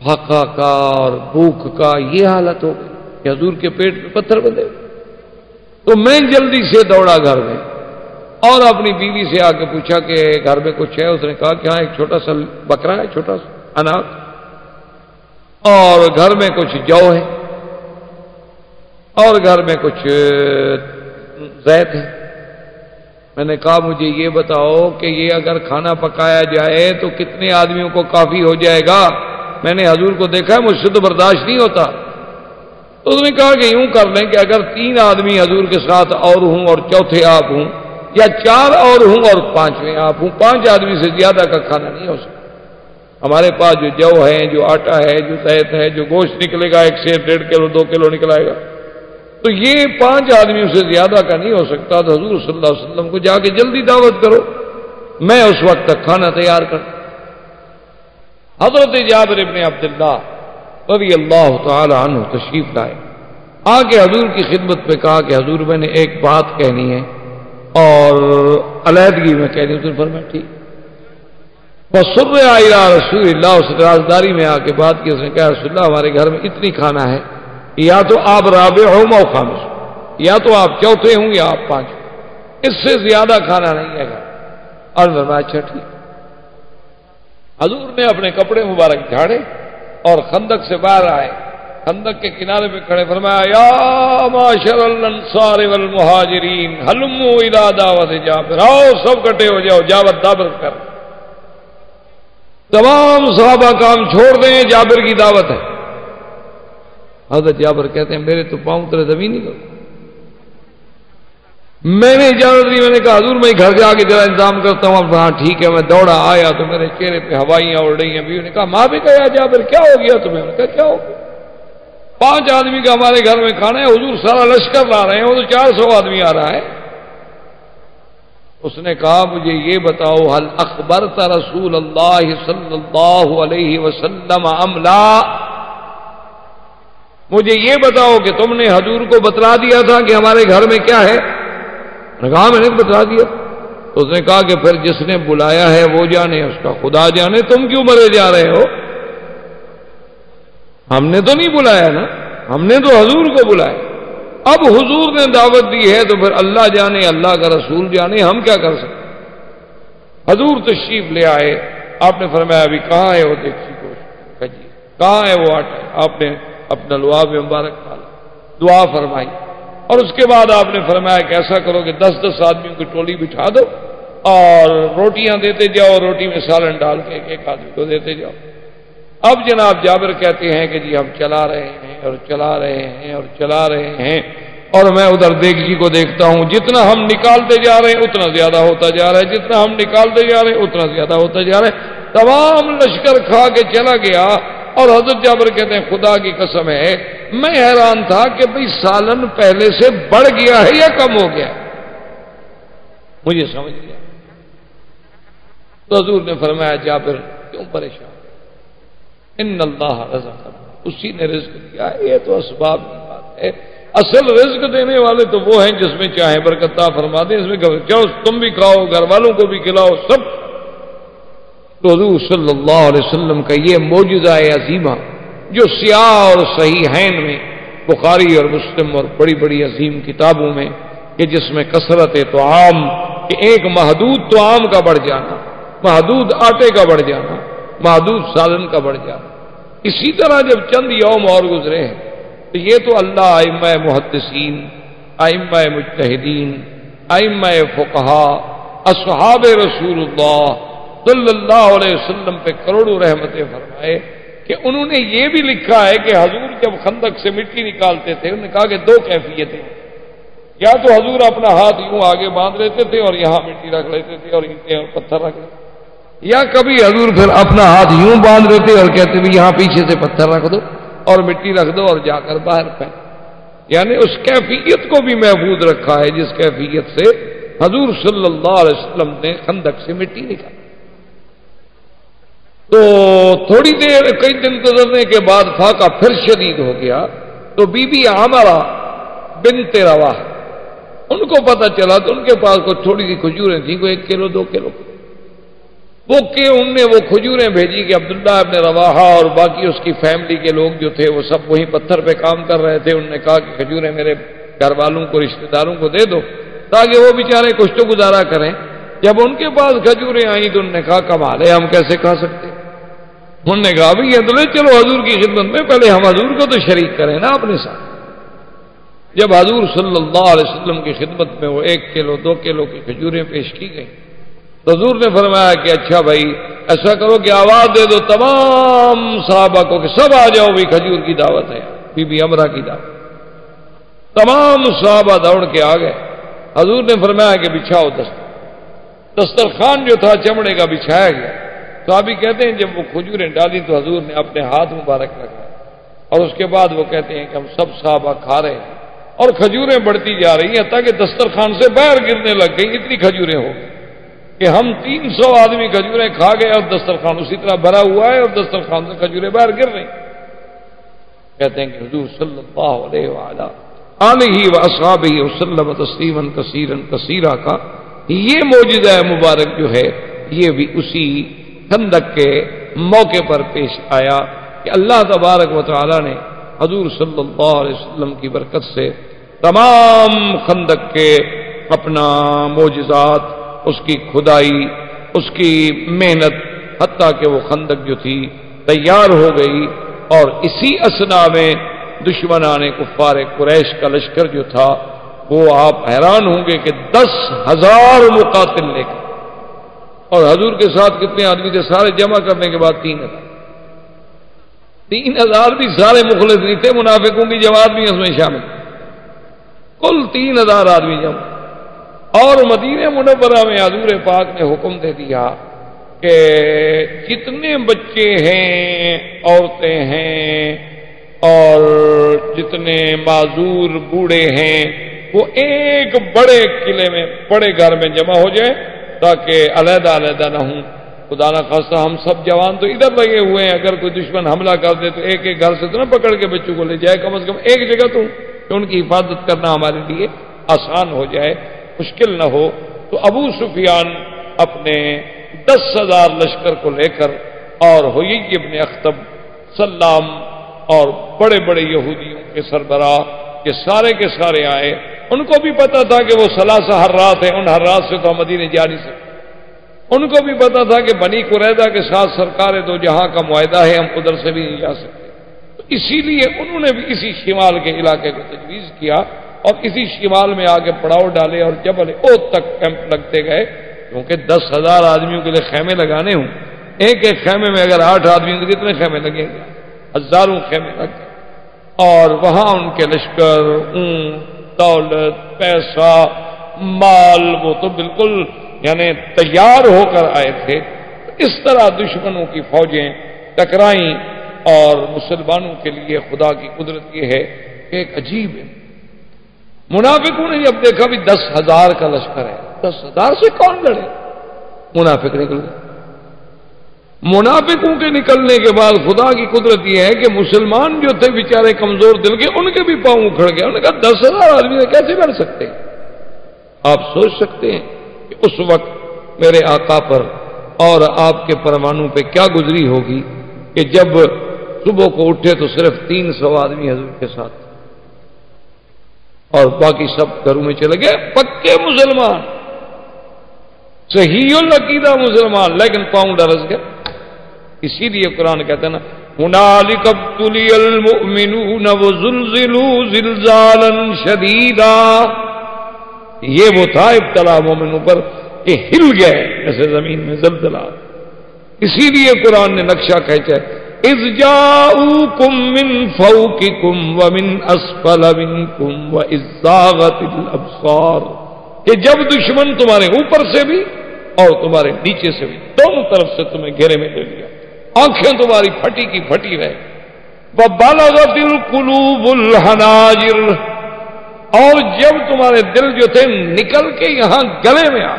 فاقہ کا اور بھوک کا یہ حالت ہو گئی کہ حضور کے پیٹ میں پتھر بندھے، تو میں جلدی سے دوڑا گھر میں اور اپنی بیوی سے آ کے پوچھا کہ گھر میں کچھ ہے؟ اس نے کہا کہ ہاں ایک چھوٹا سا بکرا ہے، چھوٹا سا اناج، اور گھر میں کچھ جو ہے اور گھر میں کچھ زیت ہے۔ میں نے کہا مجھے یہ بتاؤ کہ یہ اگر کھانا پکایا جائے تو کتنے آدمیوں کو کافی ہو جائے گا؟ میں نے حضور کو دیکھا ہے، مجھ سے تو برداشت نہیں ہوتا۔ تو اس نے کہا کہ یوں کر لیں کہ اگر 3 آدمی حضور کے ساتھ اور ہوں اور چوتھے آپ ہوں، یا 4 اور ہوں اور 5ویں آپ ہوں، 5 آدمی سے زیادہ کا کھانا نہیں ہو سکتا۔ ہمارے پاس جو ہے، جو آٹا ہے، جو زیت ہے، جو گوشت نکلے گا 1 سے 1.5 کلو 2 کلو نکلائے گا، تو یہ 5 آدمیوں سے زیادہ کا نہیں ہو سکتا۔ تو حضور صلی اللہ علیہ وسلم کو جا کے جلدی دعوت کرو، میں اس وقت تک کھانا تیار کر۔ حضرت جابر ابن عبداللہ رضی اللہ تعالی عنہ تشریف لائے، آ کے حضور کی خدمت پہ کہا کہ حضور میں نے ایک بات کہنی ہے اور علیحدگی میں کہنی ہے۔ تو فرمایا ٹھیک۔ وَسُرِّعَ إِلَىٰ رسول اللہ، اس رازداری میں آ کے بات کی، اس نے کہا رسول اللہ ہمارے گھر میں اتنی کھانا ہے، یا تو آپ رابع ہو او خامس، یا تو آپ چوتھے ہوں یا آپ 5، اس سے زیادہ کھانا نہیں ہے گھر۔ اور فرمایا اچھا ٹھیک۔ حضور نے اپنے کپڑے مبارک جھاڑے اور خندق سے باہر آئے، خندق کے کنارے پہ کھڑے، فرمایا یا معاشر الانصار والمہاجرین ہلموا الی دعوت جابر، آؤ سب کٹے ہو جاؤ، دعوت کر، تمام صحابہ کام چھوڑ دیں، جابر کی دعوت ہے۔ حضرت جابر کہتے ہیں میرے تو پاؤں تلے زمین نہیں کرو، میں نے اجازت دی، میں نے کہا حضور میں گھر جا کے ذرا انتظام کرتا ہوں۔ ہاں ٹھیک ہے، میں دوڑا آیا تو میرے چہرے پہ ہوائیاں اڑ رہی ہیں۔ بیوی نے کہا ماں بھی کہا جابر کیا ہو گیا تمہیں؟ نے کہا کیا ہو گیا؟ 5 آدمی کا ہمارے گھر میں کھانا ہے، حضور سارا لشکر لا رہے ہیں، وہ تو 400 آدمی آ رہا ہے۔ اس نے کہا مجھے یہ بتاؤ هل اخبرت رسول اللہ صلی اللہ علیہ وسلم ام لا، مجھے یہ بتاؤ کہ تم نے حضور کو بتلا دیا تھا کہ ہمارے گھر میں کیا ہے؟ نے کہا میں نے بتلا دیا۔ تو اس نے کہا کہ پھر جس نے بلایا ہے وہ جانے، اس کا خدا جانے، تم کیوں مرے جا رہے ہو؟ ہم نے تو نہیں بلایا نا، ہم نے تو حضور کو بلایا، اب حضور نے دعوت دی ہے تو پھر اللہ جانے، اللہ کا رسول جانے، ہم کیا کر سکتے۔ حضور تشریف لے آئے، آپ نے فرمایا ابھی کہاں ہے وہ دیکھی کوشش، جی کہاں ہے وہ آٹا؟ آپ نے اپنا لعاب مبارک ڈالا، دعا فرمائی، اور اس کے بعد آپ نے فرمایا کہ ایسا کرو کہ 10-10 آدمیوں کی ٹولی بٹھا دو اور روٹیاں دیتے جاؤ، روٹی میں سالن ڈال کے ایک آدمی کو دیتے جاؤ۔ اب جناب جابر کہتے ہیں کہ جی ہم چلا رہے ہیں اور چلا رہے ہیں اور چلا رہے ہیں، اور میں ادھر دیگچی کو دیکھتا ہوں، جتنا ہم نکالتے جا رہے ہیں اتنا زیادہ ہوتا جا رہا ہے، جتنا ہم نکالتے جا رہے ہیں اتنا زیادہ ہوتا جا رہا ہے، تمام لشکر کھا کے چلا گیا۔ اور حضرت جابر کہتے ہیں خدا کی قسم ہے میں حیران تھا کہ بھئی سالن پہلے سے بڑھ گیا ہے یا کم ہو گیا، مجھے سمجھ گیا۔ تو حضور نے فرمایا جابر کیوں پریشان؟ ان اللہ رزق، اسی نے رزق دیا، یہ تو اسباب کی بات ہے، اصل رزق دینے والے تو وہ ہیں جس میں چاہے برکت عطا فرما دیں، اس میں چاہو تم بھی کھاؤ، گھر والوں کو بھی کھلاؤ، سب۔ تو حضور صلی اللہ علیہ وسلم کا یہ معجزہ عظیمہ جو سیاہ اور صحیحین میں، بخاری اور مسلم اور بڑی بڑی عظیم کتابوں میں، کہ جس میں کثرت طعام، کہ ایک محدود طعام کا بڑھ جانا، محدود آٹے کا بڑھ جانا، محدود سالن کا بڑھ جانا، اسی طرح جب چند یوم اور گزرے ہیں تو یہ تو اللہ ائمہ محدثین، ائمہ مجتہدین، ائمہ فقہا، اصحاب رسول اللہ صلی اللہ علیہ وسلم پہ کروڑوں رحمتیں فرمائے کہ انہوں نے یہ بھی لکھا ہے کہ حضور جب خندق سے مٹی نکالتے تھے انہوں نے کہا کہ دو کیفیتیں، یا تو حضور اپنا ہاتھ یوں آگے باندھ لیتے تھے اور یہاں مٹی رکھ لیتے تھے اور اینٹیں اور پتھر رکھ لیتے، یا کبھی حضور پھر اپنا ہاتھ یوں باندھ لیتے اور کہتے بھی یہاں پیچھے سے پتھر رکھ دو اور مٹی رکھ دو اور جا کر باہر پھینک، یعنی اس کیفیت کو بھی محفوظ رکھا ہے جس کیفیت سے حضور صلی اللہ علیہ وسلم نے خندق سے مٹی نکالی۔ تو تھوڑی دیر، کئی دن گزرنے کے بعد فاقہ پھر شدید ہو گیا، تو بی بی عامرہ بنت رواح ان کو پتہ چلا، تو ان کے پاس کوئی تھوڑی سی کھجوریں تھیں، کوئی 1 کلو 2 کلو، وہ کہ ان نے وہ کھجوریں بھیجی کہ عبداللہ ابن رواحہ اور باقی اس کی فیملی کے لوگ جو تھے وہ سب وہیں پتھر پہ کام کر رہے تھے، انہوں نے کہا کہ کھجوریں میرے گھر والوں کو، رشتہ داروں کو دے دو تاکہ وہ بیچارے کچھ تو گزارا کریں۔ جب ان کے پاس کھجوریں آئیں تو انہوں نے کہا کمال ہے، ہم کیسے کھا سکتے؟ انہوں نے کہا بھائی تو لے چلو حضور کی خدمت میں، پہلے ہم حضور کو تو شریک کریں نا اپنے ساتھ۔ جب حضور صلی اللہ علیہ وسلم کی خدمت میں وہ 1 کلو 2 کلو کی کھجوریں پیش کی گئیں تو حضور نے فرمایا کہ اچھا بھائی ایسا کرو کہ آواز دے دو تمام صحابہ کو کہ سب آ جاؤ، بھی کھجور کی دعوت ہے، بی بی عمرہ کی دعوت۔ تمام صحابہ دوڑ کے آ گئے، حضور نے فرمایا کہ بچھاؤ دسترخوان جو تھا چمڑے کا بچھایا گیا۔ تو ابھی کہتے ہیں جب وہ کھجوریں ڈالی تو حضور نے اپنے ہاتھ مبارک لگائے اور اس کے بعد وہ کہتے ہیں کہ ہم سب صحابہ کھا رہے ہیں اور کھجوریں بڑھتی جا رہی ہیں تاکہ دسترخوان سے باہر گرنے لگ گئی، اتنی کھجوریں ہو گئی کہ ہم 300 آدمی کھجوریں کھا گئے اور دسترخوان اسی طرح بھرا ہوا ہے اور دسترخوان سے کھجوریں باہر گر رہی۔ کہتے ہیں کہ حضور صلی اللہ علیہ وآلہ وصحبہ وسلم تسلیما کثیرا کثیرا کا یہ معجزہ مبارک جو ہے یہ بھی اسی خندق کے موقع پر پیش آیا کہ اللہ تبارک و تعالی نے حضور صلی اللہ علیہ وسلم کی برکت سے تمام خندق کے اپنا معجزات، اس کی کھدائی، اس کی محنت، حتیٰ کہ وہ خندق جو تھی تیار ہو گئی، اور اسی اثنا میں دشمنان کفار قریش کا لشکر جو تھا وہ آپ حیران ہوں گے کہ 10,000 مقاتل لے کر، اور حضور کے ساتھ کتنے آدمی تھے سارے جمع کرنے کے بعد 3,000 بھی سارے مخلص نہیں تھے، منافقوں کی جماعت بھی اس میں شامل، کل 3,000 آدمی جمع۔ اور مدینہ منورہ میں حضور پاک نے حکم دے دیا کہ جتنے بچے ہیں، عورتیں ہیں اور جتنے معذور بوڑھے ہیں وہ ایک بڑے قلعے میں، بڑے گھر میں جمع ہو جائیں تاکہ علیحدہ علیحدہ نہ ہوں۔ خدا نہ خواستہ ہم سب جوان تو ادھر لگے ہوئے ہیں، اگر کوئی دشمن حملہ کر دے تو ایک ایک گھر سے تو نہ پکڑ کے بچوں کو لے جائے، کم از کم ایک جگہ تو کہ ان کی حفاظت کرنا ہمارے لیے آسان ہو جائے، مشکل نہ ہو۔ تو ابو سفیان اپنے 10,000 لشکر کو لے کر اور ہوئی ابن اخطب، سلام اور بڑے بڑے یہودیوں کے سربراہ کے سارے آئے۔ ان کو بھی پتا تھا کہ وہ 3 حرات ہیں، ان حرات سے تو ہم مدینے جا نہیں سکتے۔ ان کو بھی پتا تھا کہ بنی قریظہ کے ساتھ سرکار دو جہاں کا معاہدہ ہے، ہم ادھر سے بھی نہیں جا سکتے، تو اسی لیے انہوں نے بھی اسی شمال کے علاقے کو تجویز کیا اور اسی شمال میں آگے پڑاؤ ڈالے اور جبل احد تک کیمپ لگتے گئے، کیونکہ 10,000 آدمیوں کے لیے خیمے لگانے ہوں، ایک ایک خیمے میں اگر 8 آدمی تو کتنے خیمے لگیں گے؟ ہزاروں خیمے لگ گئے، اور وہاں ان کے لشکر، اونٹ، دولت، پیسہ، مال، وہ تو بالکل یعنی تیار ہو کر آئے تھے۔ اس طرح دشمنوں کی فوجیں ٹکرائیں، اور مسلمانوں کے لیے خدا کی قدرت یہ ہے کہ ایک عجیب ہے، منافقوں نے جب دیکھا بھی 10,000 کا لشکر ہے، 10,000 سے کون لڑے؟ منافق نکل گئے، منافقوں کے نکلنے کے بعد خدا کی قدرت یہ ہے کہ مسلمان جو تھے بیچارے کمزور دل کے، ان کے بھی پاؤں اکھڑ گئے. انہوں نے کہا 10,000 آدمی سے کیسے لڑ سکتے ہیں؟ آپ سوچ سکتے ہیں کہ اس وقت میرے آقا پر اور آپ کے پروانوں پہ کیا گزری ہوگی کہ جب صبح کو اٹھے تو صرف 300 آدمی حضور کے ساتھ اور باقی سب گھروں میں چلے گئے. پکے مسلمان، صحیح العقیدہ مسلمان، لیکن پاؤں ڈرس گئے. اسی لیے قرآن کہتا ہے نا هُنَالِكَ ابْتُلِيَ الْمُؤْمِنُونَ وَزُلْزِلُوا زِلْزَالًا شَدِيدًا. یہ وہ تھا ابتلا مومنوں پر کہ ہل گئے جیسے زمین میں زلزلہ. اسی لیے قرآن نے نقشہ کھینچا ہے اذ جاؤکم من فوقکم ومن اسفل منکم واذ زاغت الابصار، کہ جب دشمن تمہارے اوپر سے بھی اور تمہارے نیچے سے بھی دونوں طرف سے تمہیں گھیرے میں لے لیا، آنکھیں تمہاری پھٹی کی پھٹی رہے. وبلغت القلوب الحناجر، اور جب تمہارے دل جو تھے نکل کے یہاں گلے میں آ.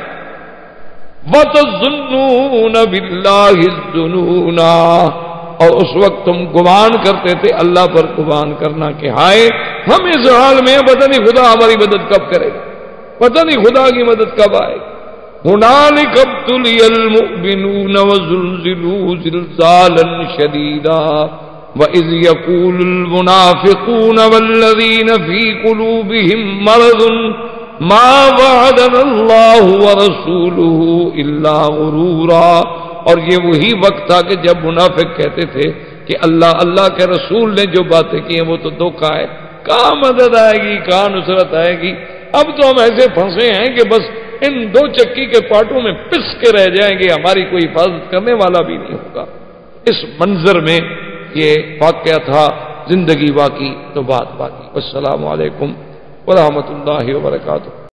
وَتَظُنُّونَ بِاللَّهِ الظُّنُونَا، اور اس وقت تم گمان کرتے تھے اللہ پر گمان کرنا کہ ہائے ہم اس حال میں پتہ نہیں خدا ہماری مدد کب کرے گا، پتہ نہیں خدا کی مدد کب آئے گی. هُنَالِكَ ابْتُلِيَ الْمُؤْمِنُونَ وَزُلْزِلُوا زِلْزَالًا شَدِيدًا وَإِذْ يَقُولُ الْمُنَافِقُونَ وَالَّذِينَ فِي قُلُوبِهِم مَّرَضٌ مَّا وَعَدَنَا اللَّهُ وَرَسُولُهُ إِلَّا غُرُورًا. اور یہ وہی وقت تھا کہ جب منافق کہتے تھے کہ اللہ کے رسول نے جو باتیں کی ہیں وہ تو دھوکہ ہے، کہاں مدد آئے گی، کہاں نصرت آئے گی. اب تو ہم ایسے پھنسے ہیں کہ بس ان 2 چکی کے پاٹوں میں پس کے رہ جائیں گے، ہماری کوئی حفاظت کرنے والا بھی نہیں ہوگا. اس منظر میں یہ واقعہ تھا. زندگی باقی تو بات باقی. السلام علیکم ورحمۃ اللہ وبرکاتہ.